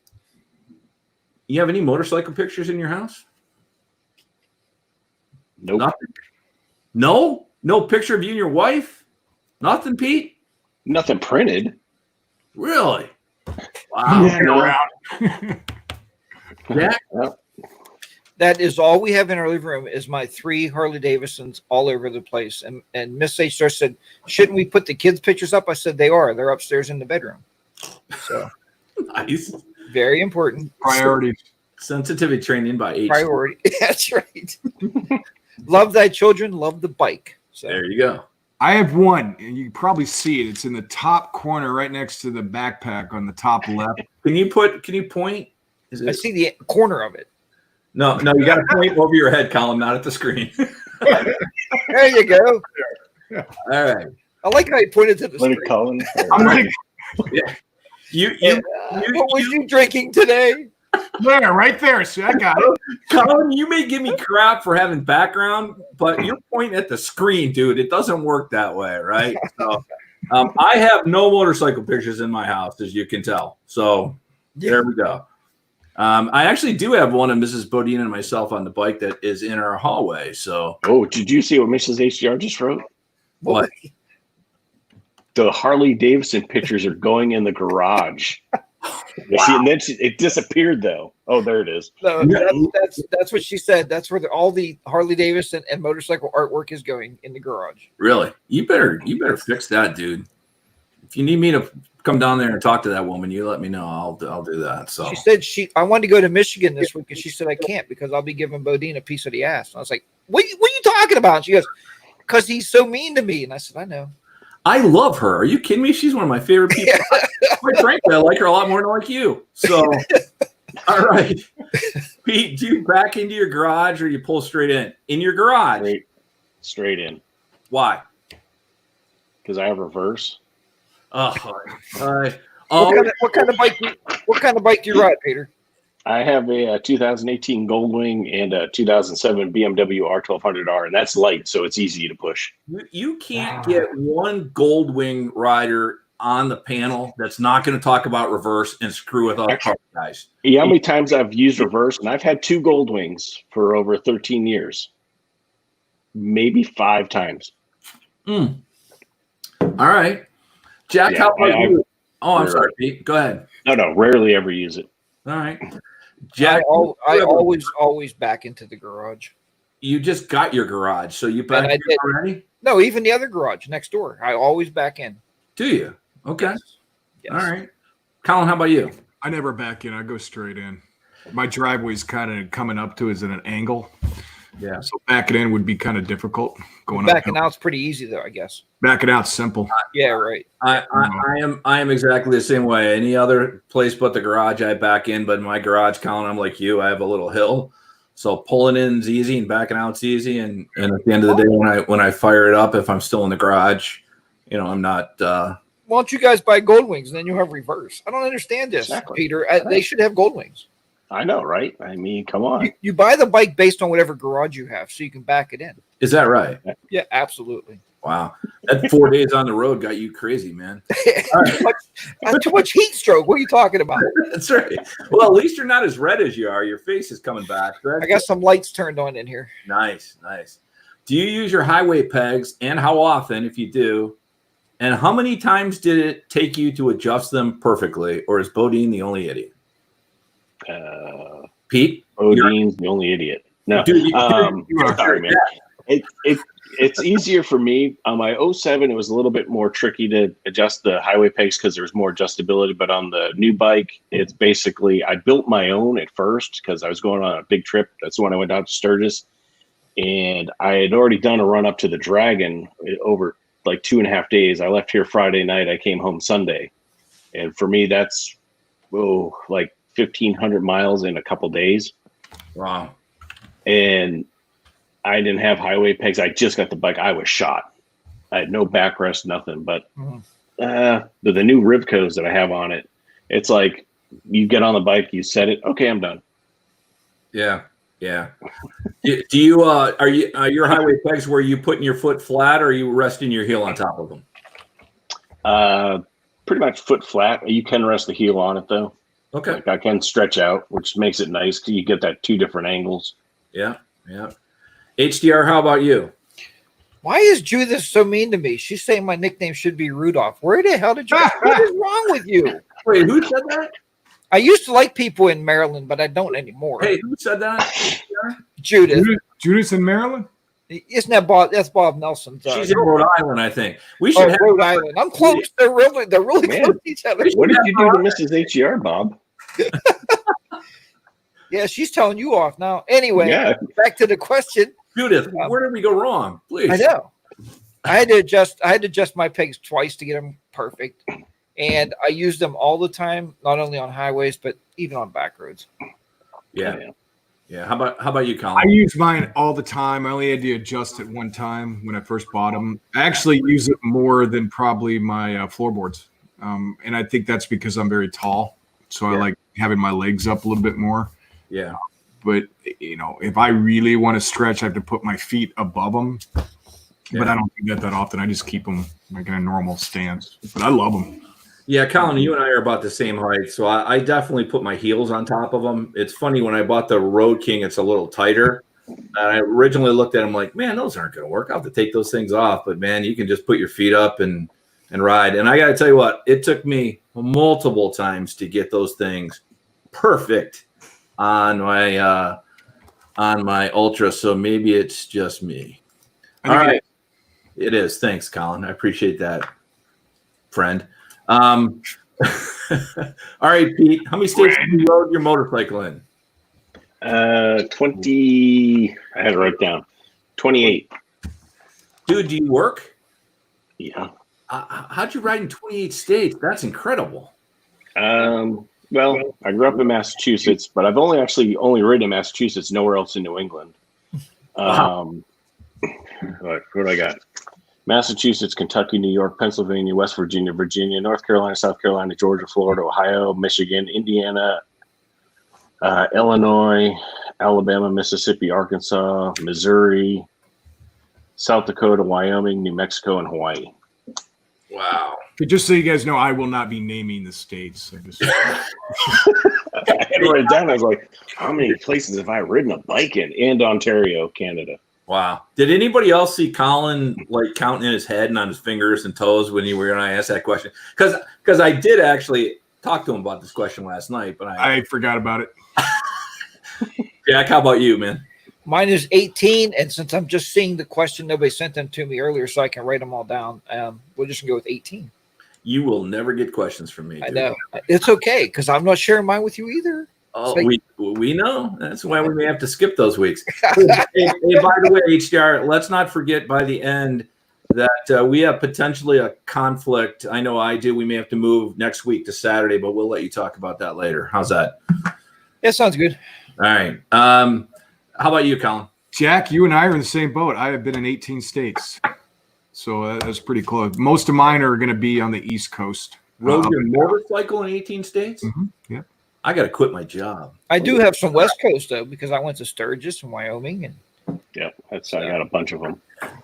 You have any motorcycle pictures in your house? Nope. Nothing. No? No picture of you and your wife? Nothing, Pete? Nothing printed. Really? Wow. Around. Jack? Well, That is all we have in our living room is my 3 Harley Davidsons all over the place. And Miss HR said, shouldn't we put the kids' pictures up? I said, they are. They're upstairs in the bedroom. So Nice. very important. Priorities. Sensitivity training by H. Priority. That's right. Love thy children, love the bike. So There you go. I have one, and you can probably see it. It's in the top corner right next to the backpack on the top left. Can you point? Is I it? see the corner of it. No, you got to point over your head, Colin, not at the screen. There you go. All right. I like how you pointed to the let screen. it Colin. I'm like, What was you drinking today? there, right there. See, I got it. Colin, you may give me crap for having background, but you're pointing at the screen, dude. It doesn't work that way, right? So, I have no motorcycle pictures in my house, as you can tell. So there we go. I actually do have one of Mrs. Bodine and myself on the bike that is in our hallway. So Oh, did you see what Mrs. HDR just wrote? what? The Harley Davidson pictures are going in the garage. See, and then it disappeared though. Oh, there it is. No, that's what she said. That's where all the Harley Davidson and motorcycle artwork is going in the garage. Really? You better fix that, dude. If you need me to come down there and talk to that woman, you let me know. I'll do that. So She said I wanted to go to Michigan this week, and she said I can't because I'll be giving Bodine a piece of the ass. And I was like, what are you talking about? And she goes, because he's so mean to me. And I said, I know. I love her. Are you kidding me? She's one of my favorite people. Quite frankly, I like her a lot more than I like you. So, all right. Pete, do you back into your garage or you pull straight in? In your garage. Straight in. Why? Because I have reverse. Oh, all right. What kind of bike do you ride, Peter? I have a 2018 Goldwing and a 2007 BMW R1200R, and that's light, so it's easy to push. You can't get one Goldwing rider on the panel that's not going to talk about reverse and screw with other guys. Yeah, how many times I've used reverse, and I've had 2 Goldwings for over 13 years. Maybe 5 times. All right. Jack, how about you? Oh, I'm sorry, Pete. Go ahead. No, rarely ever use it. All right. Jack, I always back into the garage. You just got your garage, so you back in already? No, even the other garage next door. I always back in. Do you? Okay. Yes. All right. Colin, how about you? I never back in. I go straight in. My driveway's kind of coming up to is at an angle. Yeah. So backing in would be kind of difficult. Backing out's pretty easy though, I guess. Backing out's simple. Yeah, right. I am exactly the same way. Any other place but the garage, I back in. But in my garage, Colin, I'm like you. I have a little hill, so pulling in's easy and backing out's easy. And at the end of the day, when I fire it up, if I'm still in the garage, I'm not. Why don't you guys buy gold wings and then you have reverse? I don't understand this, Exactly. Peter. They should have gold wings. I know, right? I mean, come on. You buy the bike based on whatever garage you have, so you can back it in. Is that right? Yeah, absolutely. Wow, that 4 days on the road got you crazy, man. Too much heat stroke. What are you talking about? That's right. Well, at least you're not as red as you are. Your face is coming back. I got some lights turned on in here. Nice. Do you use your highway pegs, and how often, if you do? And how many times did it take you to adjust them perfectly, or is Bodine the only idiot? Pete? Odine's the only idiot. No, Dude, sorry, man. It's easier for me. On my 07, it was a little bit more tricky to adjust the highway pegs because there's more adjustability. But on the new bike, it's basically, I built my own at first because I was going on a big trip. That's when I went out to Sturgis. And I had already done a run up to the Dragon over like 2.5 days. I left here Friday night. I came home Sunday. And for me, that's like 1,500 miles in a couple days. Wow. And I didn't have highway pegs. I just got the bike. I was shot. I had no backrest, nothing. But the new Rivcos that I have on it, it's like you get on the bike, you set it. Okay, I'm done. Yeah. Do you are your highway pegs where you putting your foot flat, or are you resting your heel on top of them? Pretty much foot flat. You can rest the heel on it though. Okay. Like I can stretch out, which makes it nice because you get that 2 different angles. Yeah. HDR, how about you? Why is Judith so mean to me? She's saying my nickname should be Rudolph. Where the hell did you? What is wrong with you? Wait, who said that? I used to like people in Maryland, but I don't anymore. Hey, who said that? Judith. Judith's in Maryland? Isn't that Bob? That's Bob Nelson's. She's in Rhode Island, I think. We should have Rhode Island. I'm close. They're really Man, close to each other. What did you do to Mrs. HER, Bob? Yeah, she's telling you off now. Anyway, back to the question. Judith, where did we go wrong? Please. I know. I had to adjust my pegs twice to get them perfect. And I use them all the time, not only on highways, but even on back roads. Yeah. How about you, Colin? I use mine all the time. I only had to adjust it one time when I first bought them. I actually use it more than probably my floorboards. And I think that's because I'm very tall. So I like having my legs up a little bit more. Yeah. But, if I really want to stretch, I have to put my feet above them. Yeah. But I don't do that often. I just keep them like in a normal stance. But I love them. Yeah, Colin, you and I are about the same height, so I definitely put my heels on top of them. It's funny, when I bought the Road King, it's a little tighter. And I originally looked at them like, man, those aren't going to work. I'll have to take those things off. But, man, you can just put your feet up and ride. And I got to tell you what, it took me multiple times to get those things perfect on my Ultra. So maybe it's just me. All right. It is. Thanks, Colin. I appreciate that, friend. All right, Pete, how many states have you rode your motorcycle in? 20. I had it right down. 28. Dude, do you work? Yeah. How'd you ride in 28 states? That's incredible. Well, I grew up in Massachusetts, but I've only ridden in Massachusetts, nowhere else in New England. Wow. What do I got? Massachusetts, Kentucky, New York, Pennsylvania, West Virginia, Virginia, North Carolina, South Carolina, Georgia, Florida, Ohio, Michigan, Indiana, Illinois, Alabama, Mississippi, Arkansas, Missouri, South Dakota, Wyoming, New Mexico, and Hawaii. Wow. Just so you guys know, I will not be naming the states. I had to write it down. I was like, how many places have I ridden a bike in? And Ontario, Canada. Wow. Did anybody else see Colin like counting in his head and on his fingers and toes when I asked that question? Because I did actually talk to him about this question last night, but I forgot about it. Jack, how about you, man? Mine is 18, and since I'm just seeing the question, nobody sent them to me earlier, so I can write them all down. We're just gonna go with 18. You will never get questions from me. I know. It's okay, because I'm not sharing mine with you either. Oh, So- we know. That's why we may have to skip those weeks. Hey, by the way, HDR, let's not forget by the end that we have potentially a conflict. I know I do. We may have to move next week to Saturday, but we'll let you talk about that later. How's that? Yeah, sounds good. All right. How about you, Colin? Jack, you and I are in the same boat. I have been in 18 states. So that's pretty close. Most of mine are going to be on the East Coast. Rode your motorcycle in 18 states? Yeah. I got to quit my job. I do have some West Coast though, because I went to Sturgis in Wyoming, and Yeah, I got a bunch of them.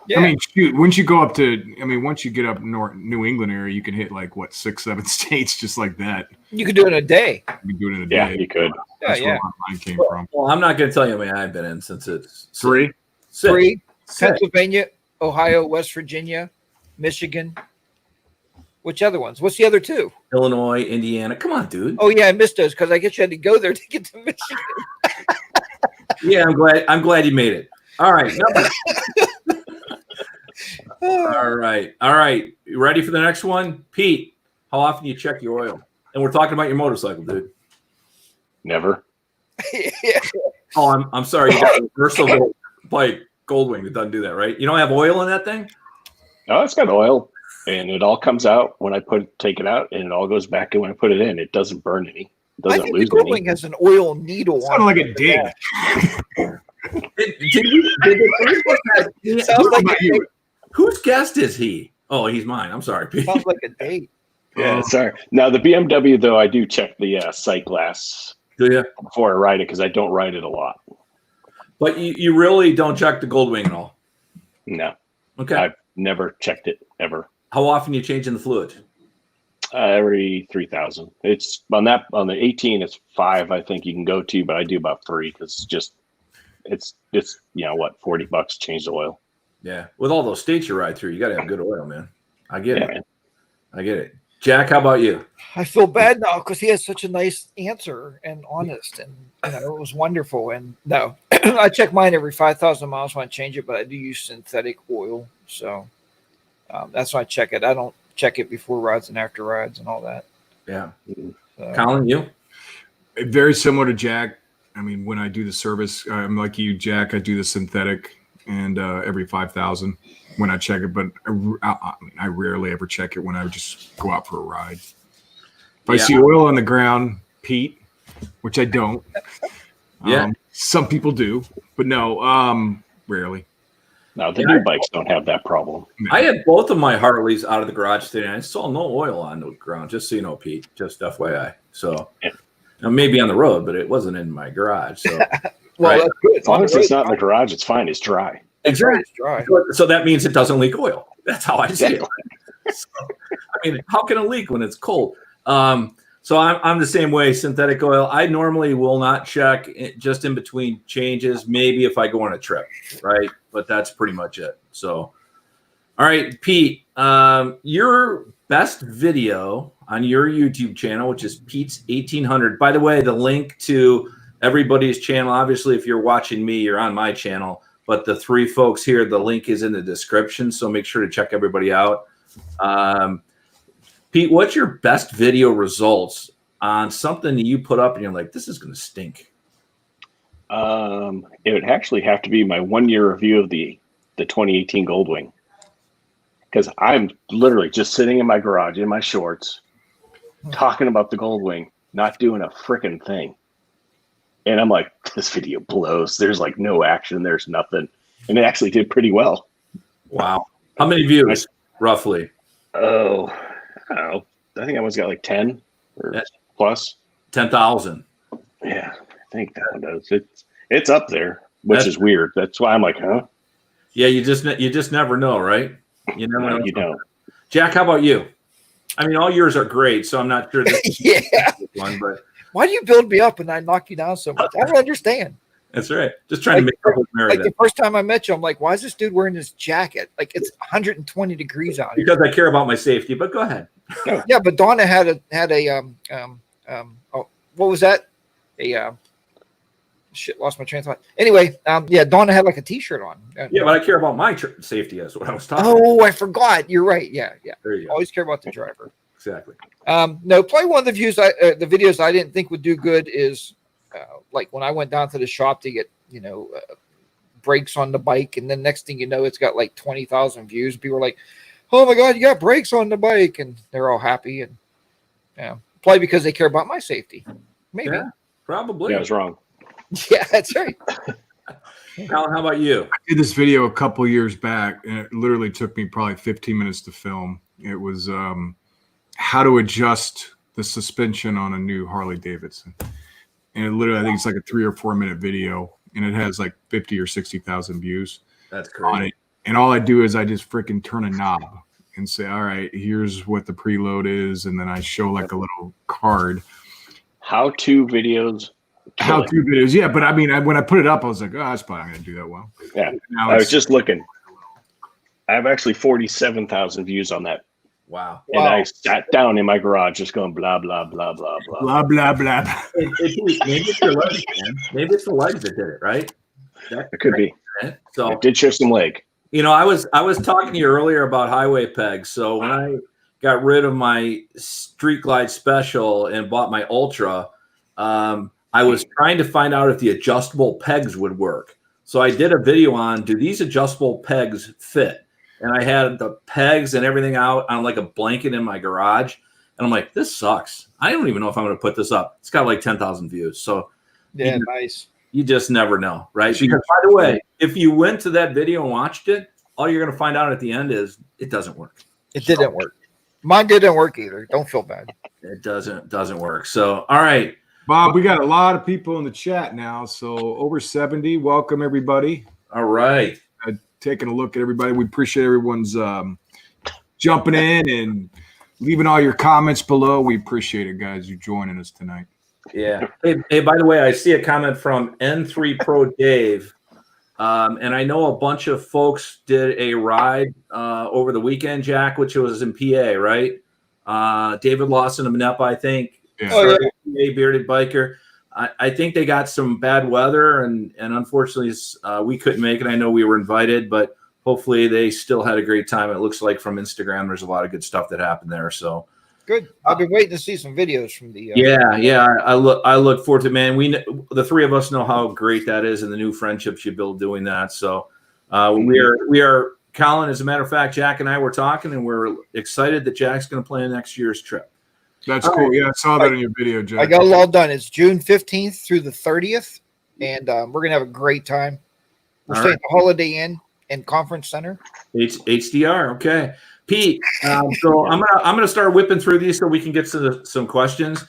yeah, I mean, shoot, once you go up to, once you get up north New England area, you can hit like what 6, 7 states just like that. you could do it in a day. You can do it in a day. Yeah, you could. Yeah, That's yeah. where a lot of mine came from. Well, I'm not going to tell you how many I've been in since it's 3. 6. 3, 6. Pennsylvania, Ohio, West Virginia, Michigan. Which other ones? What's the other 2? Illinois, Indiana. Come on, dude. Oh yeah, I missed those because I guess you had to go there to get to Michigan. Yeah, I'm glad you made it. All right. All right. You ready for the next one? Pete, how often do you check your oil? And we're talking about your motorcycle, dude. Never. Yeah. Oh, I'm sorry. You got a reversible bike, Goldwing, that doesn't do that, right? You don't have oil in that thing? No, it's got oil, and it all comes out when I take it out, and it all goes back in when I put it in. It doesn't burn any. It I doesn't think the lose Goldwing any. has an oil needle Sounded on like a dig. it. Sounds like a date. Whose guest is he? Oh, he's mine. I'm sorry, Pete. Sounds like a date. Yeah, sorry. Now the BMW though, I do check the sight glass Do you? before I ride it because I don't ride it a lot. But you really don't check the Goldwing at all. No, Okay. I've never checked it ever. How often are you changing the fluid? Every 3,000. It's on the 18. It's 5. I think you can go to, but I do about 3 because it's what, $40 change the oil. Yeah. With all those states you ride through, you got to have good oil, man. I get Yeah, it. man. I get it. Jack, how about you? I feel bad now because he has such a nice answer and honest, and it was wonderful. And no, I check mine every 5,000 miles when I change it, but I do use synthetic oil, so that's why I check it. I don't check it before rides and after rides and all that. Yeah. So, Colin, you? Very similar to Jack. I mean, when I do the service, I'm like you, Jack. I do the synthetic, and every 5,000 when I check it. But I rarely ever check it when I just go out for a ride. If I see oil on the ground, Pete, which I don't. Yeah. Some people do, but no, rarely. No, the new bikes don't have that problem. I had both of my Harleys out of the garage today, and I saw no oil on the ground, just so you know, Pete. Just FYI. So, maybe on the road, but it wasn't in my garage. So, well, right. that's good. As long as it's not in the garage, it's fine. It's dry. Exactly. It's dry. So that means it doesn't leak oil. That's how I see it. So, I mean, how can it leak when it's cold? So I'm the same way. Synthetic oil. I normally will not check it just in between changes. Maybe if I go on a trip, right? But that's pretty much it. So, all right, Pete. Your best video on your YouTube channel, which is Pete's 1800. By the way, the link to everybody's channel. Obviously, if you're watching me, you're on my channel. But the 3 folks here, the link is in the description. So make sure to check everybody out. Pete, what's your best video results on something that you put up and you're like, this is going to stink? It would actually have to be my 1-year review of the 2018 Goldwing. Because I'm literally just sitting in my garage in my shorts talking about the Goldwing, not doing a freaking thing. And I'm like, this video blows. There's like no action. There's nothing. And it actually did pretty well. Wow. How many views, roughly? Oh, I don't know. I think I almost got like 10 or plus. 10,000. Yeah, I think that one does. It's up there, which is weird. That's why I'm like, huh? Yeah, you just never know, right? You never know. You don't. Jack, how about you? I mean, all yours are great, so I'm not sure this Yeah. is one, but Why do you build me up and I knock you down so much? I don't understand. that's right. Just trying to make people marry Like that. the first time I met you, I'm like, why is this dude wearing this jacket? Like it's 120 degrees out here. Because I care about my safety, but go ahead. Yeah, but Donna had a what was that? Shit, lost my train of thought. Anyway, yeah, Donna had like a t-shirt on. Yeah, but I care about my safety. That's what I was talking about. Oh, I forgot. You're right. Yeah. There you go. Always care about the driver. Exactly. No, probably one of the videos I didn't think would do good is like when I went down to the shop to get, brakes on the bike, and then next thing you know, it's got like 20,000 views. People are like, "Oh my God, you got brakes on the bike," and they're all happy. And probably because they care about my safety. Maybe. Yeah, probably. Yeah, I was wrong. Yeah, that's right. Colin, how about you? I did this video a couple years back, and it literally took me probably 15 minutes to film. It was how to adjust the suspension on a new Harley Davidson. And it literally, I think it's like a 3 or 4 minute video, and it has like 50 or 60,000 views. That's on great. it. And all I do is I just freaking turn a knob and say, all right, here's what the preload is. And then I show like a little card. How-to videos. How-to videos. Yeah, but I mean, when I put it up, I was like, oh, that's probably not going to do that well. Yeah, now I was just looking. I have actually 47,000 views on that. Wow. And I sat down in my garage just going blah, blah, blah, blah, blah. Blah, blah, blah. Maybe it's your legs, man. Maybe it's the legs that did it, right? It could be. So It did show some leg. I was talking to you earlier about highway pegs. So when I got rid of my Street Glide Special and bought my Ultra, I was trying to find out if the adjustable pegs would work. So I did a video on, do these adjustable pegs fit? And I had the pegs and everything out on like a blanket in my garage. And I'm like, this sucks. I don't even know if I'm going to put this up. It's got like 10,000 views. So Yeah, nice. you just never know, right? Because by the way, if you went to that video and watched it, all you're going to find out at the end is it doesn't work. It didn't work. Mine didn't work either. Don't feel bad. It doesn't work. So, all right. Bob, we got a lot of people in the chat now. So over 70. Welcome, everybody. All right. Taking a look at everybody. We appreciate everyone's jumping in and leaving all your comments below. We appreciate it, guys. You joining us tonight. Yeah. Hey, by the way, I see a comment from N3 Pro Dave. And I know a bunch of folks did a ride over the weekend, Jack, which was in PA, right? David Lawson of Manepa, I think. Yeah. Oh, yeah. PA bearded biker. I think they got some bad weather, and unfortunately we couldn't make it. I know we were invited, but hopefully they still had a great time. It looks like from Instagram there's a lot of good stuff that happened there. So Good. I've been waiting to see some videos from the. Yeah. I look forward to it, man. The three of us know how great that is, and the new friendships you build doing that. So we are. Colin, as a matter of fact, Jack and I were talking, and we're excited that Jack's going to plan next year's trip. That's cool. Yeah, I saw that in your video, Jack. I got it all done. It's June 15th through the 30th, and we're going to have a great time. We're staying at the Holiday Inn and Conference Center. HDR. Okay. Pete, so I'm gonna start whipping through these so we can get to some questions.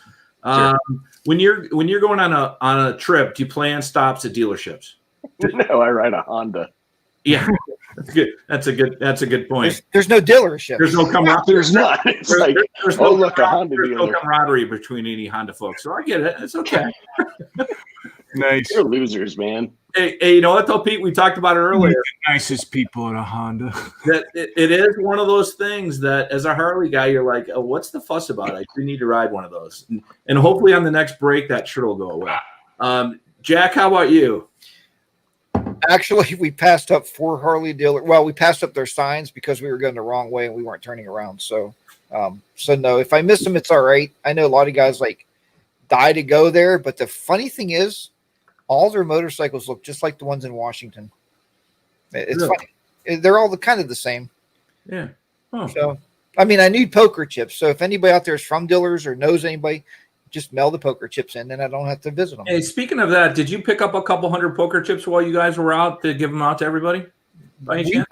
Sure. When you're going on a trip, do you plan stops at dealerships? No, I ride a Honda. Yeah, that's a good point. There's no dealership. There's no camaraderie. There's not. It's like, there's oh, look, a Honda there's no dealer. camaraderie between any Honda folks. So I get it. It's okay. Nice. They're losers, man. Hey, you know what though, Pete? We talked about it earlier. The nicest people at a Honda. That it is one of those things that as a Harley guy, you're like, oh, what's the fuss about? I do need to ride one of those. And hopefully on the next break, that shit will go away. Jack, how about you? Actually, we passed up 4 Harley dealers. Well, we passed up their signs because we were going the wrong way and we weren't turning around. So no, if I miss them, it's all right. I know a lot of guys like die to go there, but the funny thing is, all their motorcycles look just like the ones in Washington. It's funny. They're all kind of the same. Yeah. Oh. So, I mean, I need poker chips. So if anybody out there is from dealers or knows anybody, just mail the poker chips in, then I don't have to visit them. Hey, speaking of that, did you pick up a couple hundred poker chips while you guys were out to give them out to everybody? By any chance?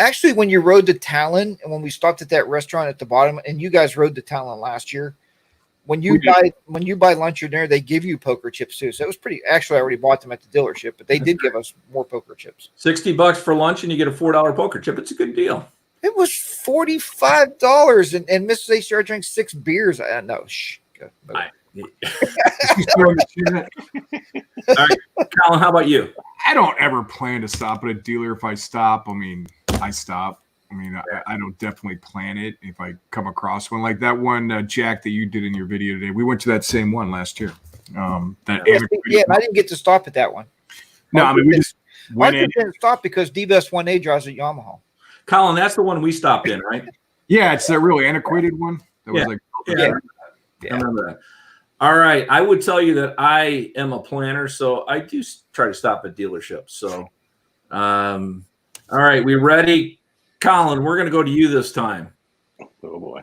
Actually, when you rode to Talon and when we stopped at that restaurant at the bottom, and you guys rode to Talon last year, when you buy lunch or dinner, they give you poker chips too. So it was pretty. Actually, I already bought them at the dealership, but they did give us more poker chips. $60 for lunch, and you get a $4 poker chip. It's a good deal. It was $45, and Mrs. ACR drank 6 beers. No, shh. Go. All right, Colin, how about you? I don't ever plan to stop at a dealer. If I stop, I mean, I stop. I mean, I don't definitely plan it if I come across one like that one, Jack, that you did in your video today. We went to that same one last year. I didn't get to stop at that one. No, I mean, we just went in. Didn't stop because D-Best 1A drives at Yamaha. Colin, that's the one we stopped in, right? Yeah, it's a really antiquated one. That was I remember that. All right. I would tell you that I am a planner, so I do try to stop at dealerships. So, all right, we ready? Colin, we're going to go to you this time. Oh boy.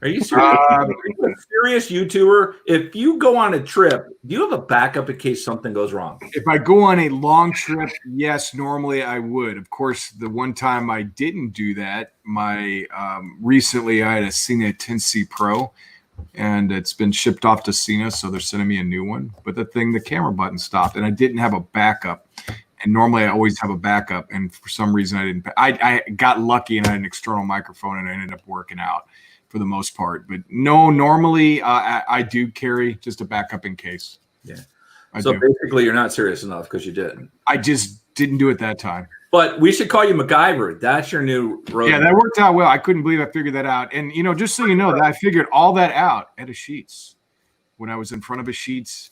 Are you serious? Are you a serious YouTuber? If you go on a trip, do you have a backup in case something goes wrong? If I go on a long trip, yes, normally I would. Of course, the one time I didn't do that, recently I had a Cena 10C Pro, and it's been shipped off to Cena, so they're sending me a new one. But the camera button stopped, and I didn't have a backup. And normally I always have a backup, and for some reason I didn't. I got lucky and I had an external microphone, and I ended up working out for the most part. But no, normally I do carry just a backup in case. Yeah. So basically, you're not serious enough because you didn't. I just didn't do it that time. But we should call you MacGyver. That's your new road. Yeah, that worked out well. I couldn't believe I figured that out. And, just so you know, that I figured all that out at a Sheetz when I was in front of a Sheetz.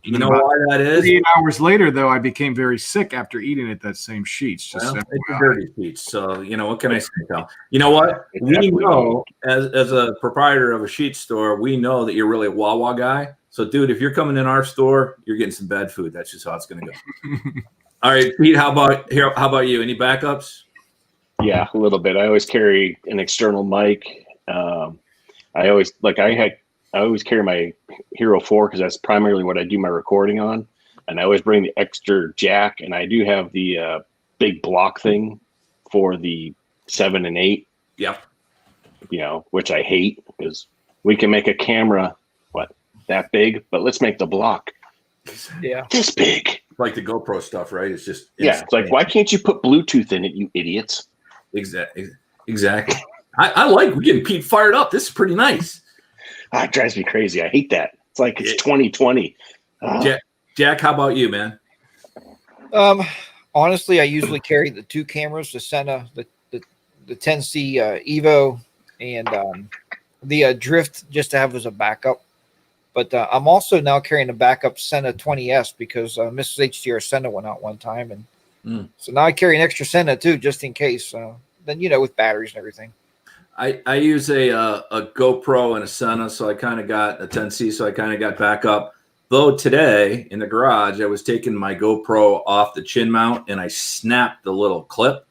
You know why that is? 8 hours later, though, I became very sick after eating at that same Sheetz. It's a dirty Sheetz. So, what can I say, Cal? You know what? We know, as a proprietor of a Sheetz store, we know that you're really a Wawa guy. So, dude, if you're coming in our store, you're getting some bad food. That's just how it's going to go. All right, Pete, how about you? Any backups? Yeah, a little bit. I always carry an external mic. I always carry my Hero 4 because that's primarily what I do my recording on. And I always bring the extra jack, and I do have the big block thing for the 7 and 8. Yep. Which I hate because we can make a camera that big, but let's make the block this big. Like the GoPro stuff, right? It's just it's like, why can't you put Bluetooth in it, you idiots? Exactly. I like we're getting Pete fired up. This is pretty nice. It drives me crazy. I hate that. It's like it's 2020. Jack, how about you, man? Honestly, I usually carry the 2 cameras, the Senna, the 10C Evo, and the Drift just to have as a backup. But I'm also now carrying a backup Senna 20S because Mrs. HDR Senna went out one time, and so now I carry an extra Senna too, just in case. Then with batteries and everything. I use a GoPro and a Senna, so I kind of got a 10C, so I kind of got backup. Though today in the garage, I was taking my GoPro off the chin mount and I snapped the little clip.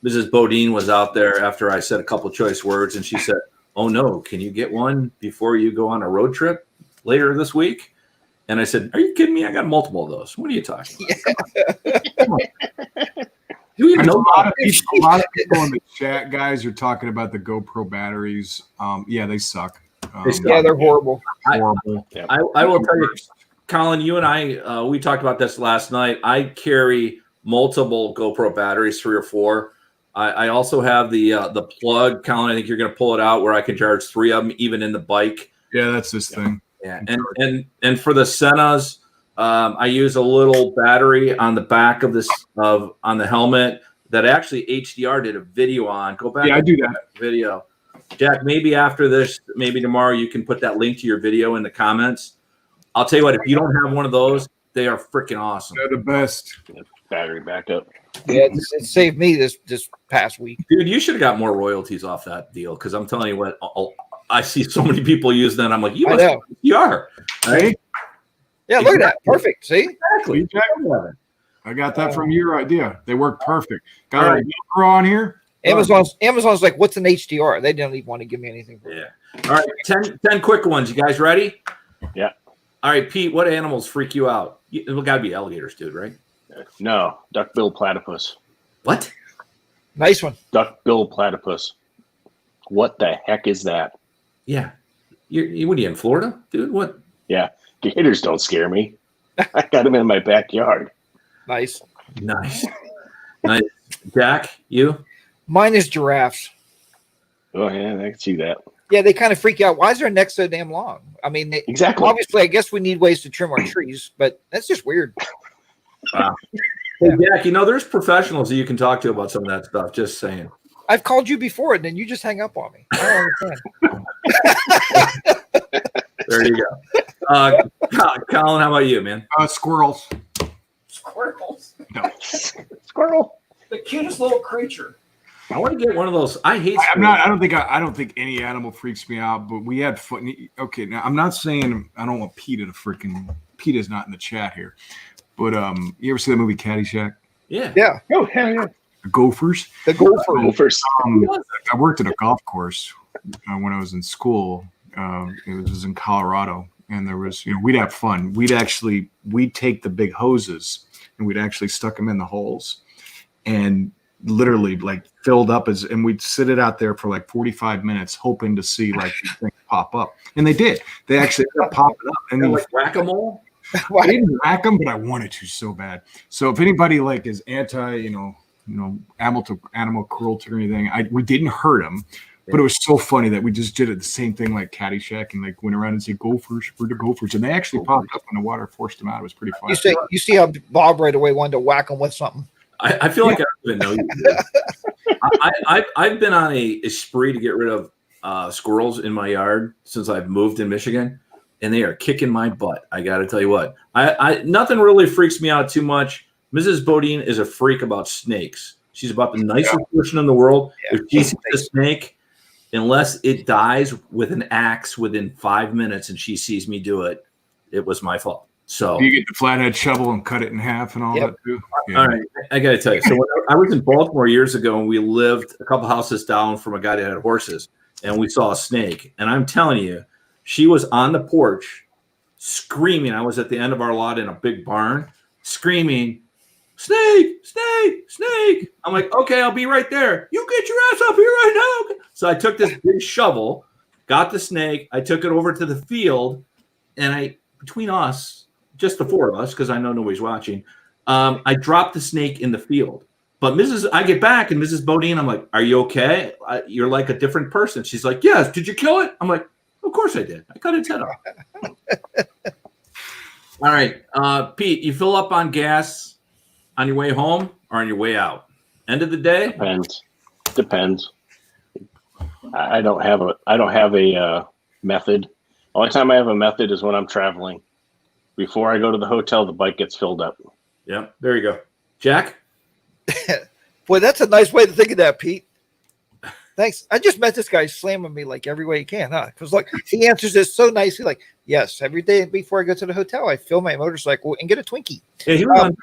Mrs. Bodine was out there after I said a couple choice words, and she said, "Oh no, can you get one before you go on a road trip later this week?" And I said, "Are you kidding me? I got multiple of those. What are you talking about?" Come on. Do we even know? A lot of people in the chat, guys, are talking about the GoPro batteries. Yeah, they suck. They're horrible. Horrible. I will tell you, Colin, you and I, we talked about this last night. I carry multiple GoPro batteries, 3 or 4. I also have the plug, Colin. I think you're going to pull it out where I can charge 3 of them, even in the bike. Yeah, that's this thing. Yeah, and for the Sennas, I use a little battery on the back of on the helmet that actually HDR did a video on. Go back. Yeah, I do that video. Jack, maybe after this, maybe tomorrow, you can put that link to your video in the comments. I'll tell you what, if you don't have one of those, they are freaking awesome. They're the best. Battery backup. Yeah, it saved me this past week. Dude, you should have got more royalties off that deal because I'm telling you what, I see so many people use that. I'm like, you are. Right? Yeah, look at that. Perfect. See? Exactly. I got that from your idea. They work perfect. Got a GoPro on here. Amazon's like, what's an HDR? They didn't even want to give me anything for it. All right, 10 quick ones. You guys ready? Yeah. All right, Pete, what animals freak you out? It got to be alligators, dude, right? No, duck-billed platypus. What? Nice one. Duck-billed platypus. What the heck is that? Yeah. What are you in Florida, dude? What? Yeah. Gators don't scare me. I got them in my backyard. Nice. Nice. Jack, you? Mine is giraffes. Oh, yeah, I can see that. Yeah, they kind of freak out. Why is their neck so damn long? I mean, exactly. Obviously, I guess we need ways to trim our trees, but that's just weird. Wow. Hey, Jack, there's professionals that you can talk to about some of that stuff. Just saying. I've called you before, and then you just hang up on me. I don't understand. There you go. Colin, how about you, man? Squirrels. Squirrels. No. Squirrel. The cutest little creature. I want to get one of those. I hate. I'm not. I don't think any animal freaks me out. But we had fun. Okay, now I'm not saying I don't want PETA to freaking. PETA's not in the chat here. But you ever see that movie Caddyshack? Yeah. Yeah. Oh, hell yeah. The Gophers. The Gopher. Gophers. I worked at a golf course when I was in school. It was in Colorado, and there was, we'd have fun. We'd take the big hoses and we'd actually stuck them in the holes, and literally like filled up and we'd sit it out there for like 45 minutes, hoping to see like these things pop up, and they did. They actually kept popping up, and then Like whack-a-mole. I didn't whack them, but I wanted to so bad. So if anybody like is anti, animal cruelty or anything, we didn't hurt them, but it was so funny that we just did it the same thing like Caddyshack and like went around and said Gophers, we're the Gophers, and they actually popped up when the water forced them out. It was pretty funny. You see how Bob right away wanted to whack him with something. I feel like I don't even know you. I've been on a spree to get rid of squirrels in my yard since I've moved in Michigan, and they are kicking my butt. I got to tell you what, nothing really freaks me out too much. Mrs. Bodine is a freak about snakes. She's about the nicest person in the world. If she sees a snake, unless it dies with an axe within 5 minutes and she sees me do it, it was my fault. So you get the flathead shovel and cut it in half and all that too. Yeah. All right, I got to tell you. So when I was in Baltimore years ago, and we lived a couple houses down from a guy that had horses, and we saw a snake. And I'm telling you, she was on the porch screaming. I was at the end of our lot in a big barn, screaming, "Snake, snake, snake!" I'm like, "Okay, I'll be right there. You get your ass up here right now." So I took this big shovel, got the snake. I took it over to the field, and between us, just the four of us, because I know nobody's watching, I dropped the snake in the field. But I get back, and Mrs. Bodine, I'm like, "Are you okay? You're like a different person." She's like, "Yes. Did you kill it?" I'm like, "Of course I did. I cut its head off." All right, Pete, you fill up on gas on your way home or on your way out? End of the day? Depends. I don't have a method. The only time I have a method is when I'm traveling. Before I go to the hotel, the bike gets filled up. Yeah, there you go. Jack? Boy, that's a nice way to think of that, Pete. Thanks. I just met this guy slamming me like every way he can, huh? Because like he answers this so nicely, like, "Yes, every day before I go to the hotel, I fill my motorcycle and get a Twinkie." Yeah, he was on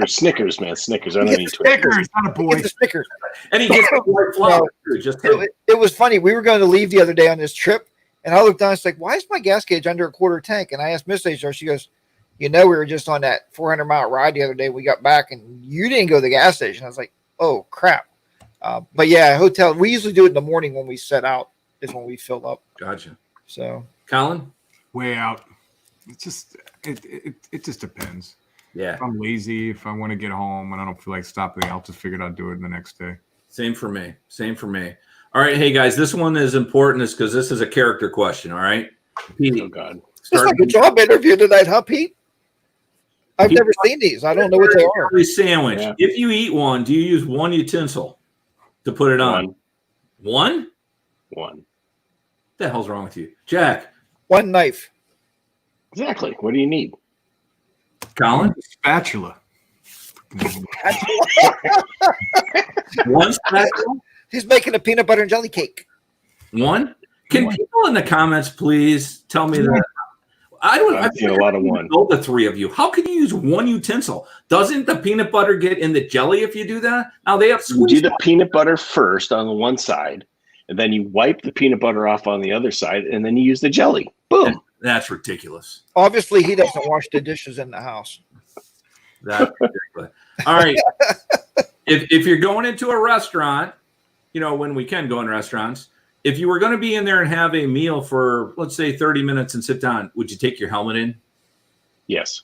Snickers, man. Snickers. I don't need Snickers, not a boy. Get the Snickers. And he gets the white flower too. Just It was funny. We were going to leave the other day on this trip, and I looked down. It's like, "Why is my gas gauge under a quarter tank?" And I asked Miss HR. She goes, "We were just on that 400-mile ride the other day. We got back, and you didn't go to the gas station." I was like, "Oh crap!" But yeah, hotel. We usually do it in the morning when we set out. Is when we fill up. Gotcha. So, Colin? Way out. It's just it just depends. Yeah. If I'm lazy, if I want to get home and I don't feel like stopping, I'll just figure I'll do it the next day. Same for me. All right, hey guys, this one is important because this is a character question. All right, Pete. Oh God. it's like a job interview tonight, huh, Pete? I've never seen these. I don't know what they are. Sandwich. Yeah. If you eat one, do you use one utensil to put it on? One. What the hell's wrong with you, Jack? One knife. Exactly. What do you need? Colin? Spatula. One spatula? He's making a peanut butter and jelly cake. One? Can people in the comments please tell me that? I've seen a lot of one. Know the three of you. How can you use one utensil? Doesn't the peanut butter get in the jelly if you do that? Now they have you do the peanut butter first on the one side, and then you wipe the peanut butter off on the other side, and then you use the jelly. Boom. That's ridiculous. Obviously, he doesn't wash the dishes in the house. That's ridiculous. All right. If you're going into a restaurant, when we can go in restaurants, if you were going to be in there and have a meal for, let's say, 30 minutes and sit down, would you take your helmet in? Yes.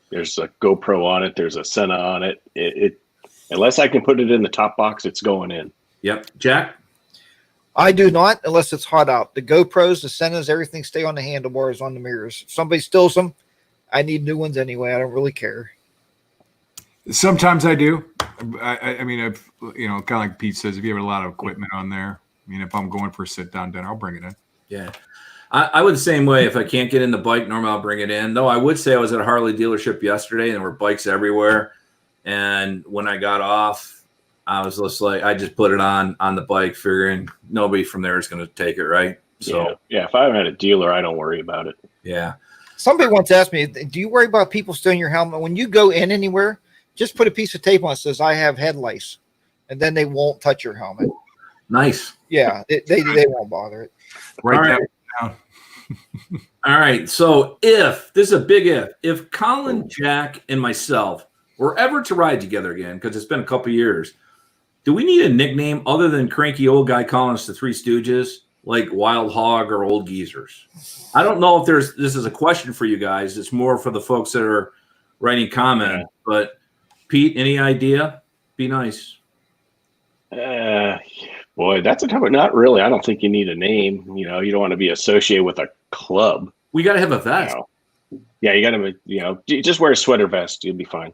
There's a GoPro on it. There's a Senna on it. It unless I can put it in the top box, it's going in. Yep. Jack? I do not, unless it's hot out. The GoPros, the Sennas, everything stay on the handlebars, on the mirrors. If somebody steals them, I need new ones anyway. I don't really care. Sometimes I do. I mean, kind of like Pete says, if you have a lot of equipment on there, if I'm going for a sit-down dinner, I'll bring it in. Yeah. I would the same way. If I can't get in the bike, normally I'll bring it in. Though I would say I was at a Harley dealership yesterday, and there were bikes everywhere. And when I got off, I was just like, I just put it on the bike, figuring nobody from there is going to take it, right? So yeah. If I haven't had a dealer, I don't worry about it. yeah. Somebody once asked me, "Do you worry about people stealing your helmet when you go in anywhere? Just put a piece of tape on it that says I have head lice, and then they won't touch your helmet." Nice. Yeah, they won't bother it. Right All right. down. All right. So if this is a big if Colin, Jack, and myself were ever to ride together again, because it's been a couple years, do we need a nickname other than cranky old guy calling us the Three Stooges, like Wild Hog or Old Geezers? I don't know if this is a question for you guys. It's more for the folks that are writing comments. But Pete, any idea? Be nice. Boy, that's a tough one. Not really. I don't think you need a name. You don't want to be associated with a club. We got to have a vest. Yeah, you got to, just wear a sweater vest. You'll be fine.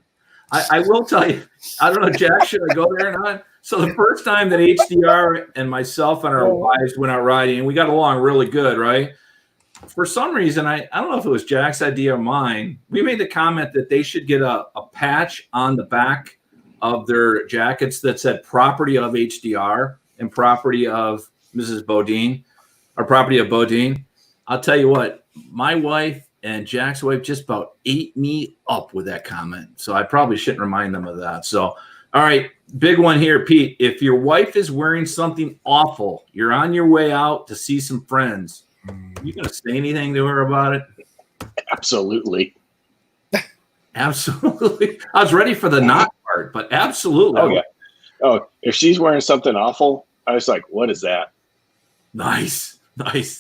I will tell you, I don't know, Jack, should I go there or not? So the first time that HDR and myself and our wives went out riding, and we got along really good, right? For some reason, I don't know if it was Jack's idea or mine, we made the comment that they should get a patch on the back of their jackets that said property of HDR and property of Mrs. Bodine, or property of Bodine. I'll tell you what, my wife and Jack's wife just about ate me up with that comment. So I probably shouldn't remind them of that. So, all right, big one here, Pete. If your wife is wearing something awful, you're on your way out to see some friends, you going to say anything to her about it? Absolutely. Absolutely. I was ready for the not part, but absolutely. Oh, yeah. Oh, if she's wearing something awful, I was like, what is that? Nice. That's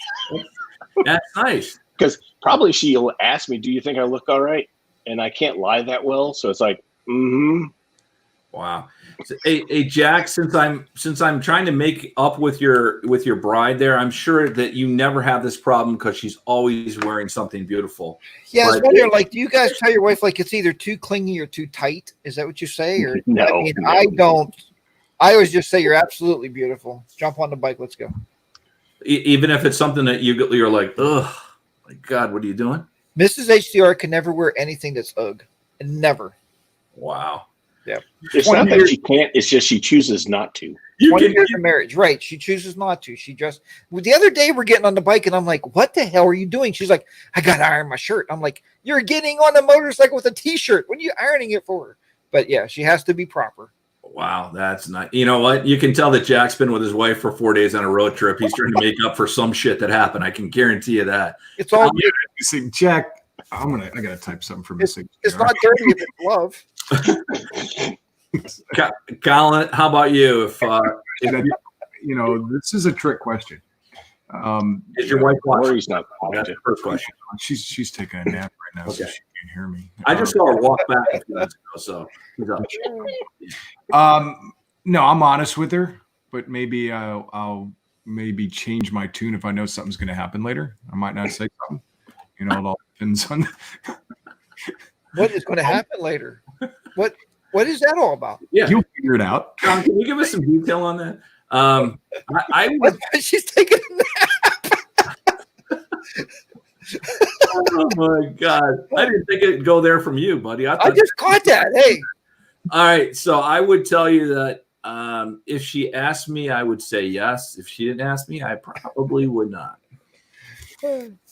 nice. Because probably she'll ask me, do you think I look all right? And I can't lie that well. So it's like, Wow. So, hey, Jack, since I'm trying to make up with your bride there, I'm sure that you never have this problem because she's always wearing something beautiful. Yeah, I was wondering, like, do you guys tell your wife like it's either too clingy or too tight? Is that what you say? Or No, I mean, no. I don't. I always just say you're absolutely beautiful. Jump on the bike, let's go. Even if it's something that you're like, ugh, my God, what are you doing? Mrs. HDR can never wear anything that's UGG. Never. Wow. Yeah. It's not that she can't. It's just she chooses not to. 20 years of marriage, right? She chooses not to. She just. The other day we're getting on the bike and I'm like, "What the hell are you doing?" She's like, "I got to iron my shirt." I'm like, "You're getting on a motorcycle with a t-shirt. What are you ironing it for?" But yeah, she has to be proper. Wow, that's not. You know what? You can tell that Jack's been with his wife for 4 days on a road trip. He's trying to make up for some shit that happened. I can guarantee you that. It's all. You see, Jack, I gotta type something for Missy. It's not dirty if it's love. Colin, how about you? If this is a trick question. is your wife watching? Or he's not. That's the first question. She's taking a nap right now, so Okay. she can't hear me. I just saw her walk back a few minutes ago, so she's up. No, I'm honest with her, but maybe I'll maybe change my tune if I know something's going to happen later. I might not say something. It all depends on What is going to happen later? What is that all about? Yeah, you'll figure it out. John, can you give us some detail on that? I would. She's taking a nap. Oh my God! I didn't think it'd go there from you, buddy. I just caught that. Hey. All right, so I would tell you that if she asked me, I would say yes. If she didn't ask me, I probably would not,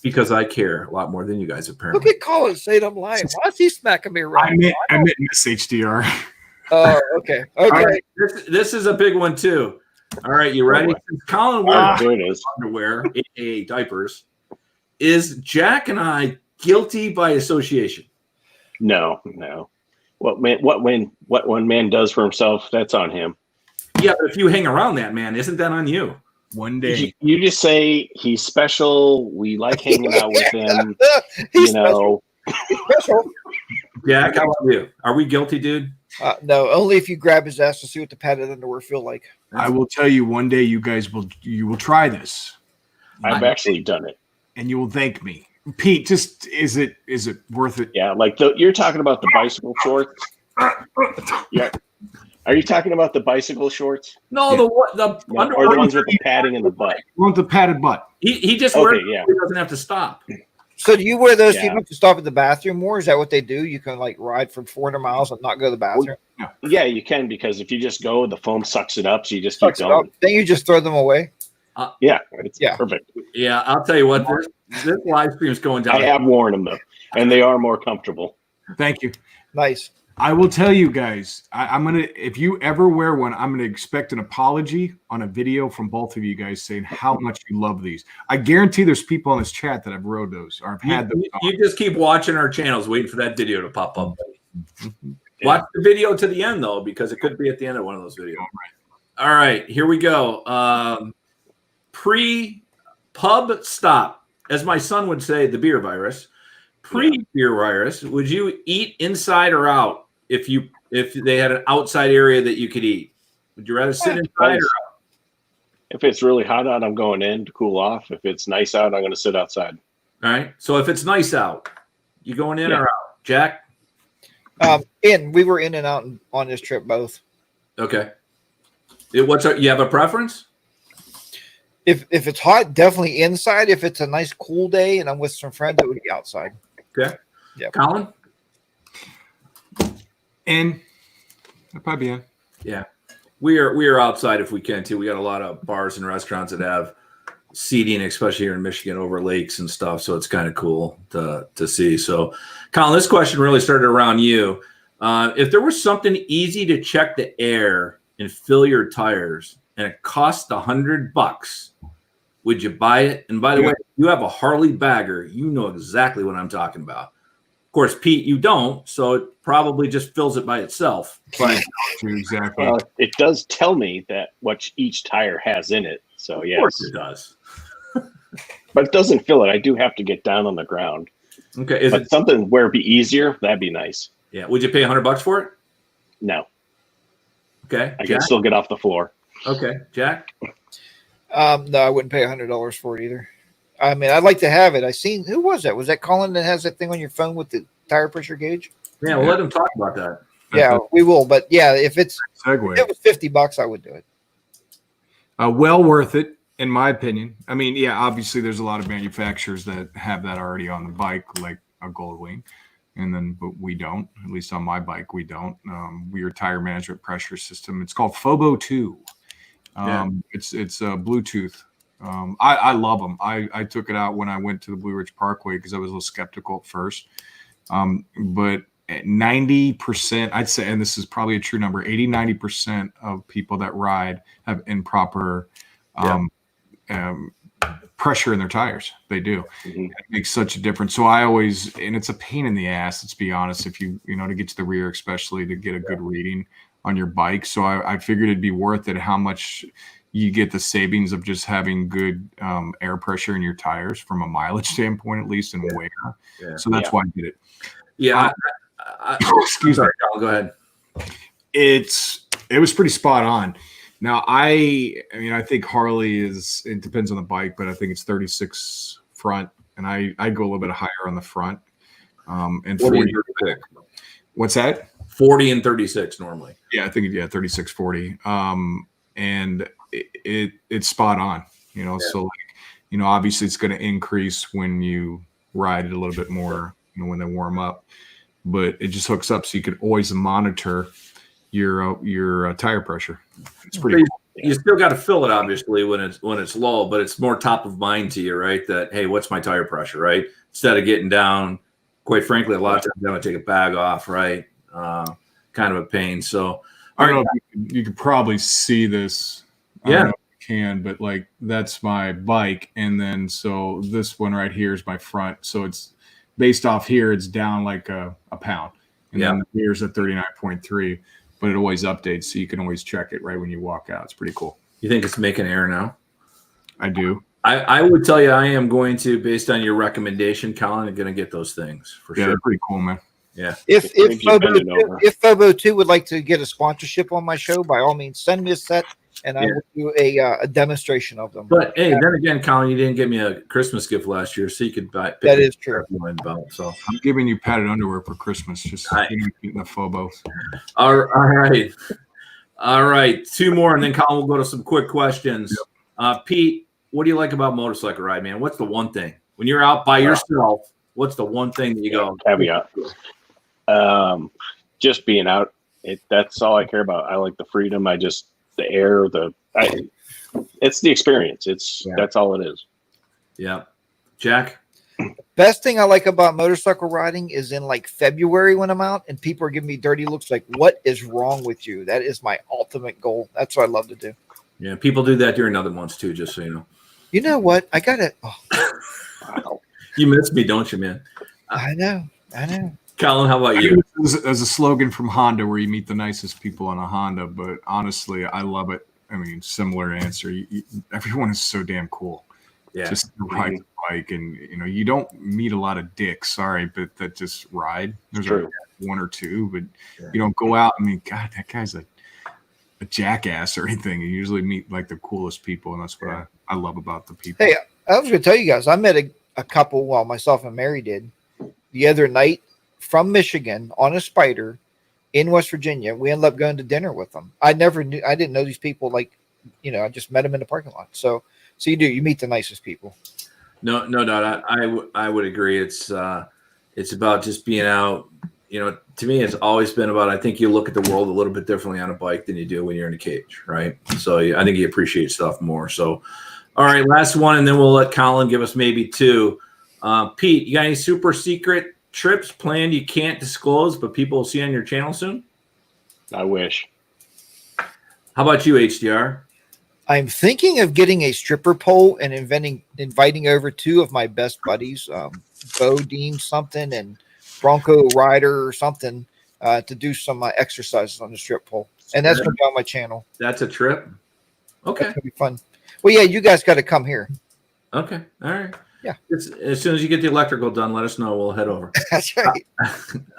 because I care a lot more than you guys apparently. Look at Colin saying I'm lying. Why is he smacking me around? I meant Miss HDR. Oh, okay. All right, this is a big one too. All right, you ready? Since Colin wears There it is. underwear, aka diapers, is Jack and I guilty by association? No. What one man does for himself, that's on him. Yeah, but if you hang around that man, isn't that on you? One day. You just say he's special. We like hanging out with him. He's Special. Jack, how about you? Are we guilty, dude? No, only if you grab his ass to see what the padded underwear feel like. I will tell you one day you will try this I've actually done it. and you will thank me. Pete, just is it worth it? Yeah, like you're talking about the bicycle shorts. Yeah. Are you talking about the bicycle shorts? No, Yeah. the Yeah, underwear. or the ones with the padding in the butt? You want the padded butt? He just Okay, wears it yeah. so he doesn't have to stop. So do you wear those? Yeah. You don't have to stop at the bathroom more? Is that what they do? You can like ride for 400 miles and not go to the bathroom? Yeah, you can, because if you just go, the foam sucks it up, so you just keep Sucks it up. going. Then you just throw them away. Yeah, it's Yeah. perfect. Yeah, I'll tell you what, this live stream is going down. I have worn them though, and they are more comfortable. Thank you. Nice. I will tell you guys, I'm gonna, if you ever wear one, I'm gonna expect an apology on a video from both of you guys saying how much you love these. I guarantee there's people on this chat that have rode those or have had those. You just keep watching our channels, waiting for that video to pop up. Watch the video to the end though, because it could be at the end of one of those videos. All right, here we go. Pre-pub stop, as my son would say, the beer virus. Pre-beer virus, would you eat inside or out if they had an outside area that you could eat? Would you rather sit inside or out? If it's really hot out, I'm going in to cool off. If it's nice out, I'm going to sit outside. All right. So if it's nice out, you going in or out, Jack? In. We were in and out on this trip both. Okay. You have a preference? If it's hot, definitely inside. If it's a nice cool day and I'm with some friends, it would be outside. Okay. Yeah. Colin? In. I'd probably be in. Yeah. We are outside if we can too. We got a lot of bars and restaurants that have seating, especially here in Michigan over lakes and stuff. So it's kind of cool to see. So Colin, this question really started around you. If there was something easy to check the air and fill your tires and it cost $100, would you buy it? And by the way, if you have a Harley bagger, you know exactly what I'm talking about. Of course, Pete, you don't, so it probably just fills it by itself. But Exactly. Well, it does tell me that what each tire has in it. So of yes, course it does. but it doesn't fill it. I do have to get down on the ground. Okay. But something where it'd be easier, that'd be nice. Yeah. Would you pay $100 for it? No, Okay. I Jack? can still get off the floor. Okay. Jack? No, I wouldn't pay $100 for it either. I mean, I'd like to have it. I seen, who was that? Was that Colin that has that thing on your phone with the tire pressure gauge? Yeah, we'll let him talk about that. Yeah, we will. But yeah, if it Segue. was $50, I would do it. Well worth it, in my opinion. I mean, yeah, obviously there's a lot of manufacturers that have that already on the bike, like a Goldwing, but we don't. At least on my bike, we don't. Your tire management pressure system. It's called Phobo 2. It's Bluetooth. I love them. I took it out when I went to the Blue Ridge Parkway because I was a little skeptical at first. But 90%, I'd say, and this is probably a true number, 80-90% of people that ride have improper pressure in their tires. They do. Mm-hmm. It makes such a difference. So I always, and it's a pain in the ass, let's be honest, if you to get to the rear, especially to get a good reading on your bike. So I figured it'd be worth it how much you get the savings of just having good air pressure in your tires from a mileage standpoint, at least, and wear. Yeah. So that's why I did it. Yeah. Excuse me. Colin, go ahead. It was pretty spot on. Now I think Harley it depends on the bike, but I think it's 36 front, and I go a little bit higher on the front. And 40 40. and 36. What's that? 40 and 36 normally. Yeah, I think 36, 40. And it's spot on. So like, obviously it's going to increase when you ride it a little bit more, when they warm up, but it just hooks up so you can always monitor your tire pressure. It's pretty cool. You still got to fill it obviously when it's low, but it's more top of mind to you, right? That, hey, what's my tire pressure, right? Instead of getting down, quite frankly, a lot of times I'm going to take a bag off, right? Kind of a pain. So I don't know if you could probably see this. I don't know if you can, but like that's my bike, and then so this one right here is my front. So it's based off here, it's down like a pound, and then here's at 39.3. But it always updates, so you can always check it right when you walk out. It's pretty cool. You think it's making air now? I do. I would tell you I am going to, based on your recommendation, Colin, I'm going to get those things for sure. They're pretty cool, man. Yeah. If Phobo 2 would like to get a sponsorship on my show, by all means, send me a set, and I will do a demonstration of them. But hey, then again, Colin, you didn't get me a Christmas gift last year, so you could buy. That is true. So I'm giving you padded underwear for Christmas. Just getting the Phobo. All right. Two more, and then Colin will go to some quick questions. Pete, what do you like about motorcycle ride, man? What's the one thing when you're out by yourself What's the one thing that you go? Caveat. Just being out. That's all I care about. I like the freedom. The air. It's the experience. That's all it is. Yeah, Jack. Best thing I like about motorcycle riding is in like February when I'm out and people are giving me dirty looks like, what is wrong with you? That is my ultimate goal. That's what I love to do. Yeah, people do that during other months too, just so you know. You know what? I got it. Oh, Wow. You miss me, don't you, man? I know. Colin, how about you? There's a slogan from Honda where you meet the nicest people on a Honda, but honestly, I love it. I mean, similar answer. Everyone is so damn cool. Yeah. Just ride the bike, and you don't meet a lot of dicks. Sorry, but that just ride. There's like one or two, but you don't go out. I mean, God, that guy's a jackass or anything. You usually meet like the coolest people, and that's what I love about the people. Hey, I was going to tell you guys, I met a couple, well, myself and Mary did, the other night from Michigan on a Spider in West Virginia. We ended up going to dinner with them. I didn't know these people. Like, I just met them in the parking lot. So you meet the nicest people. No doubt. I would agree. It's about just being out. To me, it's always been about, I think you look at the world a little bit differently on a bike than you do when you're in a cage, right? So I think you appreciate stuff more. So, all right, last one, and then we'll let Colin give us maybe two. Pete, you got any super secret trips planned you can't disclose, but people will see on your channel soon? I wish. How about you, HDR? I'm thinking of getting a stripper pole and inviting over two of my best buddies, Bo Dean something and Broncoride or something, to do some exercises on the strip pole. And that's going to be on my channel. That's a trip? Okay. That's going to be fun. Well, yeah, you guys got to come here. Okay. All right. Yeah. As soon as you get the electrical done, let us know. We'll head over. That's right.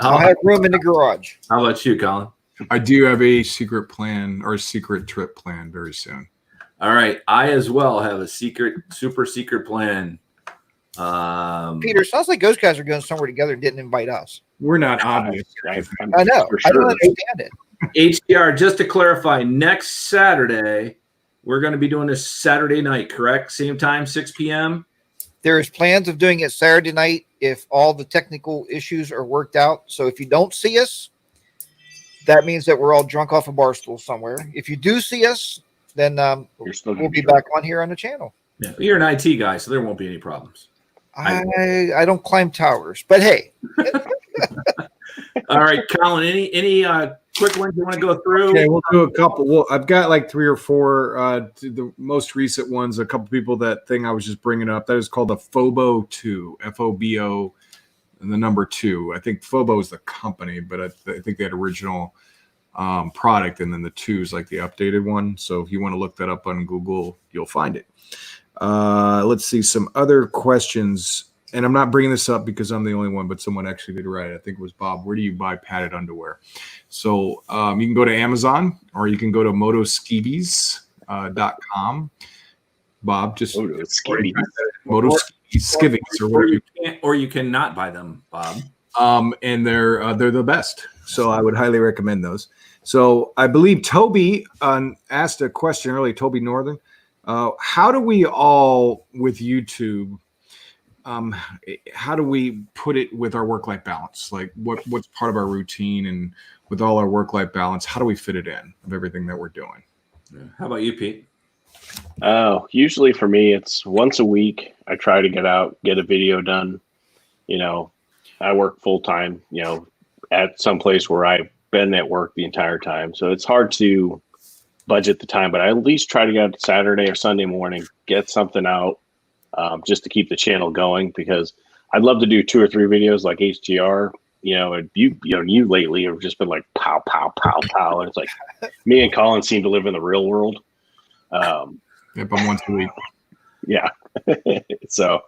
I'll have room in the garage. How about you, Colin? I do have a secret plan or a secret trip plan very soon. All right. I as well have a super secret plan. Peter, sounds like those guys are going somewhere together and didn't invite us. We're not obvious. I know. For I don't sure. understand it. HDR, just to clarify, next Saturday, we're going to be doing this Saturday night, correct? Same time, 6 p.m.? There's plans of doing it Saturday night if all the technical issues are worked out. So if you don't see us, that means that we're all drunk off a bar stool somewhere. If you do see us, then we'll be back on here on the channel. Yeah, you're an IT guy, so there won't be any problems. I don't climb towers, but hey. All right, Colin, any quick ones you want to go through? Okay, we'll do a couple. Well, I've got like 3 or 4. The most recent ones, a couple people, that thing I was just bringing up, that is called the Fobo 2, Fobo, and the number 2. I think Fobo is the company, but I think they had original product, and then the 2 is like the updated one. So if you want to look that up on Google, you'll find it. Let's see some other questions. And I'm not bringing this up because I'm the only one, but someone actually did write. I think it was Bob. Where do you buy padded underwear? So you can go to Amazon, or you can go to motoskivvies.com. Bob, just Motoskivvies or whatever you can, or you cannot buy them, Bob. And they're the best. So I would highly recommend those. So I believe Toby asked a question earlier, Toby Northern. How do we all, with YouTube, how do we put it with our work-life balance? Like what's part of our routine, and with all our work-life balance, how do we fit it in of everything that we're doing? Yeah. How about you, Pete? Usually for me, it's once a week. I try to get out, get a video done. I work full time, at some place where I've been at work the entire time. So it's hard to budget the time, but I at least try to get out Saturday or Sunday morning, get something out, just to keep the channel going, because I'd love to do 2 or 3 videos like HGR, and you lately have just been like pow, pow, pow, pow. And it's like me and Colin seem to live in the real world. Yep, I'm once a week. Yeah. So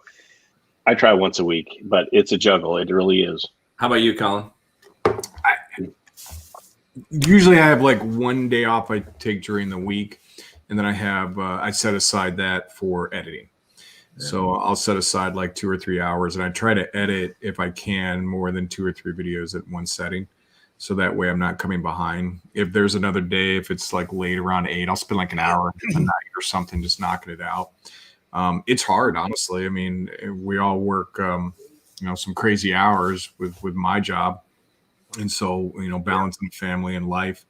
I try once a week, but it's a juggle. It really is. How about you, Colin? Usually I have like 1 day off I take during the week, and then I set aside that for editing. Yeah. So I'll set aside like 2 or 3 hours, and I try to edit, if I can, more than 2 or 3 videos at one setting. So that way I'm not coming behind. If there's another day, if it's like late around 8, I'll spend like an hour a night or something just knocking it out. It's hard, honestly. I mean, we all work some crazy hours with my job. And so, balancing family and life.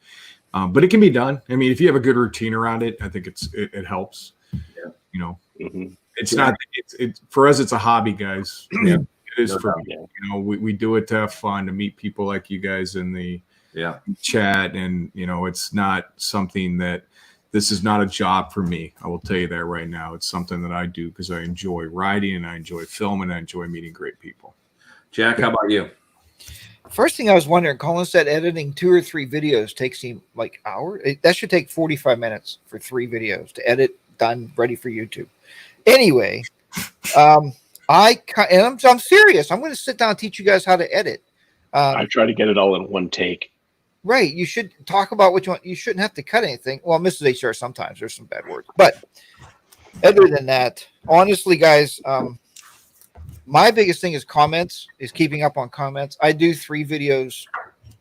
But it can be done. I mean, if you have a good routine around it, I think it helps. Yeah. It's not, it's for us, it's a hobby, guys. Yeah. It is for me. We do it to have fun, to meet people like you guys in the chat. And, it's not something that, this is not a job for me. I will tell you that right now. It's something that I do because I enjoy riding and I enjoy filming and I enjoy meeting great people. Jack, how about you? First thing I was wondering, Colin said editing 2 or 3 videos takes him like hours. That should take 45 minutes for 3 videos to edit, done, ready for YouTube. Anyway, I'm serious. I'm going to sit down and teach you guys how to edit. I try to get it all in one take. Right. You should talk about what you want. You shouldn't have to cut anything. Well, Mrs. HR, sometimes there's some bad words. But other than that, honestly, guys, my biggest thing is comments, is keeping up on comments. I do 3 videos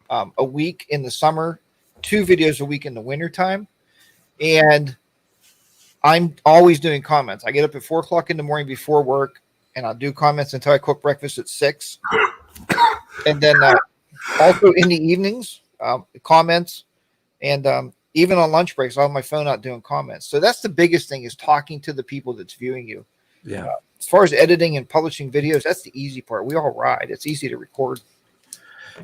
a week in the summer, 2 videos a week in the wintertime. And I'm always doing comments. I get up at 4 o'clock in the morning before work, and I'll do comments until I cook breakfast at 6. And then also in the evenings, comments, and even on lunch breaks, I'll have my phone out doing comments. So that's the biggest thing, is talking to the people that's viewing you. Yeah. As far as editing and publishing videos, that's the easy part. We all ride. It's easy to record.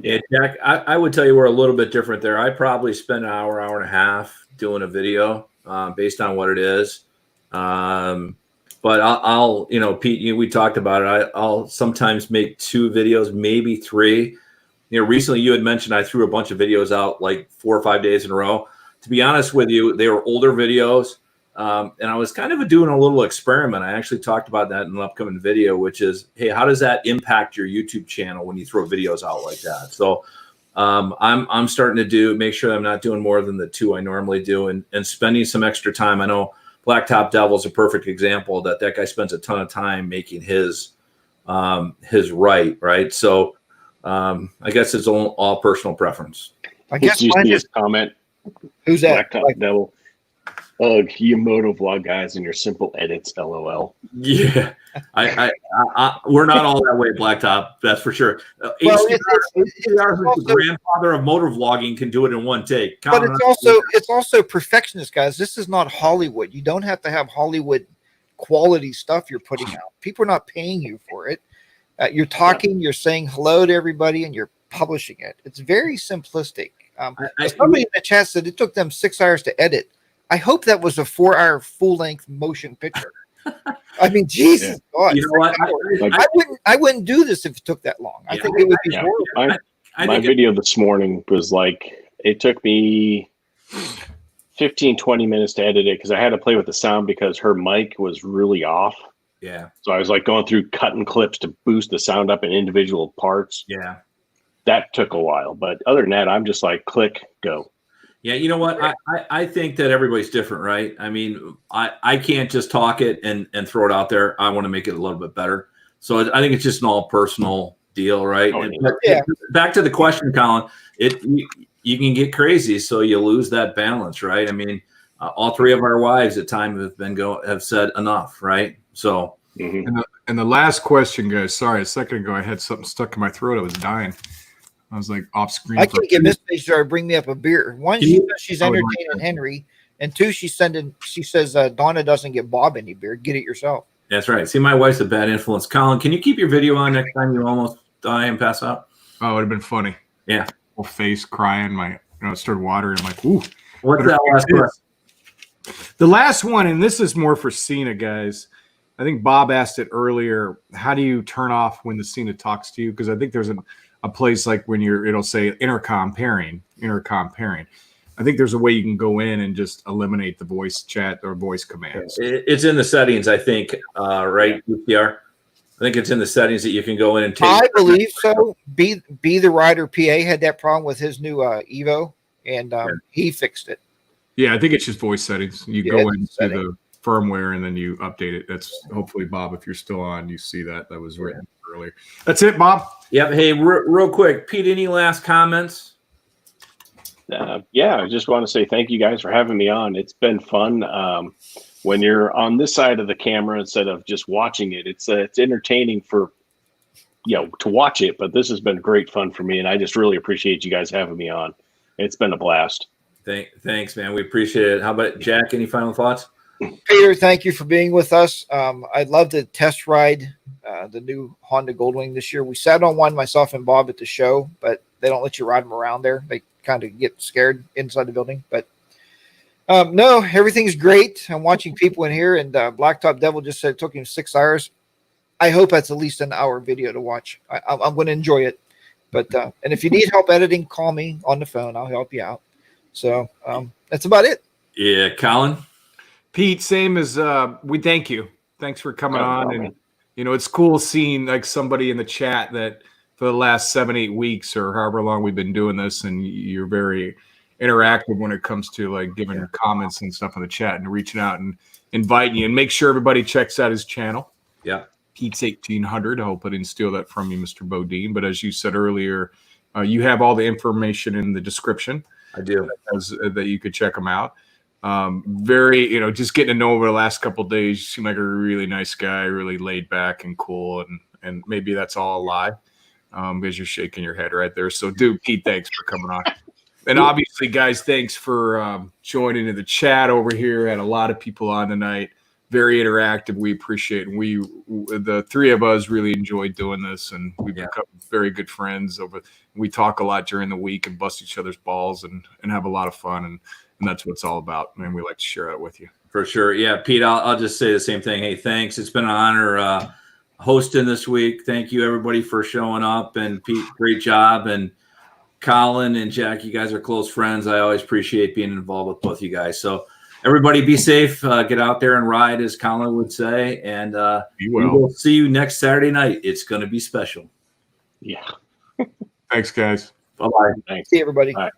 Yeah, Jack, I would tell you we're a little bit different there. I probably spend an hour and a half doing a video based on what it is. But I'll Pete, we talked about it. I'll sometimes make 2 videos, maybe 3. Recently you had mentioned I threw a bunch of videos out like 4 or 5 days in a row. To be honest with you, they were older videos. And I was kind of doing a little experiment. I actually talked about that in an upcoming video, which is, hey, how does that impact your YouTube channel when you throw videos out like that? So I'm starting to make sure I'm not doing more than the 2 I normally do, and spending some extra time. I know Blacktop Devil is a perfect example that guy spends a ton of time making his right. So I guess it's all personal preference. I guess you mine see is, his comment. who's that? Blacktop Devil. Ugh, you motovlog guys and your simple edits, LOL. Yeah, I we're not all that way, Blacktop. That's for sure. Well, HDR, the grandfather of motor vlogging, can do it in one take. But it's also perfectionist, guys. This is not Hollywood. You don't have to have Hollywood quality stuff you're putting out. People are not paying you for it. You're talking, you're saying hello to everybody, and you're publishing it. It's very simplistic. Somebody in the chat said it took them 6 hours to edit. I hope that was a 4-hour full-length motion picture. I mean, Jesus God! You know what? I wouldn't do this if it took that long. I think it would be horrible. My video this morning was like, it took me 15-20 minutes to edit it because I had to play with the sound because her mic was really off. Yeah. So I was like going through cutting clips to boost the sound up in individual parts. Yeah. That took a while, but other than that, I'm just like, click, go. Yeah, you know what? I think that everybody's different, right? I mean, I can't just talk it and throw it out there. I want to make it a little bit better. So I think it's just an all personal deal, right? Back to the question, Colin. You can get crazy, so you lose that balance, right? I mean, all 3 of our wives at times have said enough, right? So. And the last question, guys. Sorry, a second ago I had something stuck in my throat. I was dying. I was like off screen. I can get Miss Pager to bring me up a beer. 1, she's entertaining Henry, and 2, she says Donna doesn't get Bob any beer. Get it yourself. That's right. See, my wife's a bad influence. Colin, can you keep your video on next time you almost die and pass out? Oh, it would have been funny. Yeah. Whole face crying. It started watering. I'm like, ooh. What's that last question? The last one, and this is more for Cena, guys. I think Bob asked it earlier. How do you turn off when the Cena talks to you? Because I think there's a place like when it'll say intercom pairing. I think there's a way you can go in and just eliminate the voice chat or voice commands. It's in the settings, I think, right, UPR? I think it's in the settings that you can go in and take. I believe so. Be the Rider PA had that problem with his new Evo, and he fixed it. Yeah, I think it's just voice settings. You go into the firmware and then you update it. That's hopefully, Bob, if you're still on, you see that was written earlier. That's it, Bob. Yep. Hey, real quick, Pete, any last comments? I just want to say thank you guys for having me on. It's been fun. When you're on this side of the camera instead of just watching it, it's entertaining for to watch it, but this has been great fun for me, and I just really appreciate you guys having me on. It's been a blast. Thanks, man. We appreciate it. How about Jack? Any final thoughts? Peter, thank you for being with us. I'd love to test ride the new Honda Goldwing this year. We sat on one, myself and Bob, at the show, but they don't let you ride them around there. They kind of get scared inside the building. But no, everything's great. I'm watching people in here, and Blacktop Devil just said it took him 6 hours. I hope that's at least an hour video to watch. I'm going to enjoy it. But and if you need help editing, call me on the phone. I'll help you out. So that's about it. Yeah, Colin. Pete, same as we thank you. Thanks for coming on. And it's cool seeing like somebody in the chat that for the last 7-8 weeks or however long we've been doing this, and you're very interactive when it comes to like giving comments and stuff in the chat and reaching out and inviting you. And make sure everybody checks out his channel. Yeah. Pete's 1800. I hope I didn't steal that from you, Mr. Bodine. But as you said earlier, you have all the information in the description. I do. That you could check them out. Very, just getting to know over the last couple of days, you seem like a really nice guy, really laid back and cool. And maybe that's all a lie because you're shaking your head right there. So, dude, Pete, thanks for coming on. And obviously, guys, thanks for joining in the chat over here. Had a lot of people on tonight. Very interactive. We appreciate it. The three of us really enjoyed doing this, and we've become very good friends. We talk a lot during the week and bust each other's balls and have a lot of fun, and that's what it's all about. And we like to share that with you. For sure. Yeah, Pete, I'll just say the same thing. Hey, thanks. It's been an honor hosting this week. Thank you, everybody, for showing up. And Pete, great job. And Colin and Jack, you guys are close friends. I always appreciate being involved with both you guys. So everybody be safe. Get out there and ride, as Colin would say. And we will see you next Saturday night. It's going to be special. Yeah. Thanks, guys. Bye-bye. Thanks. See you, everybody. All right.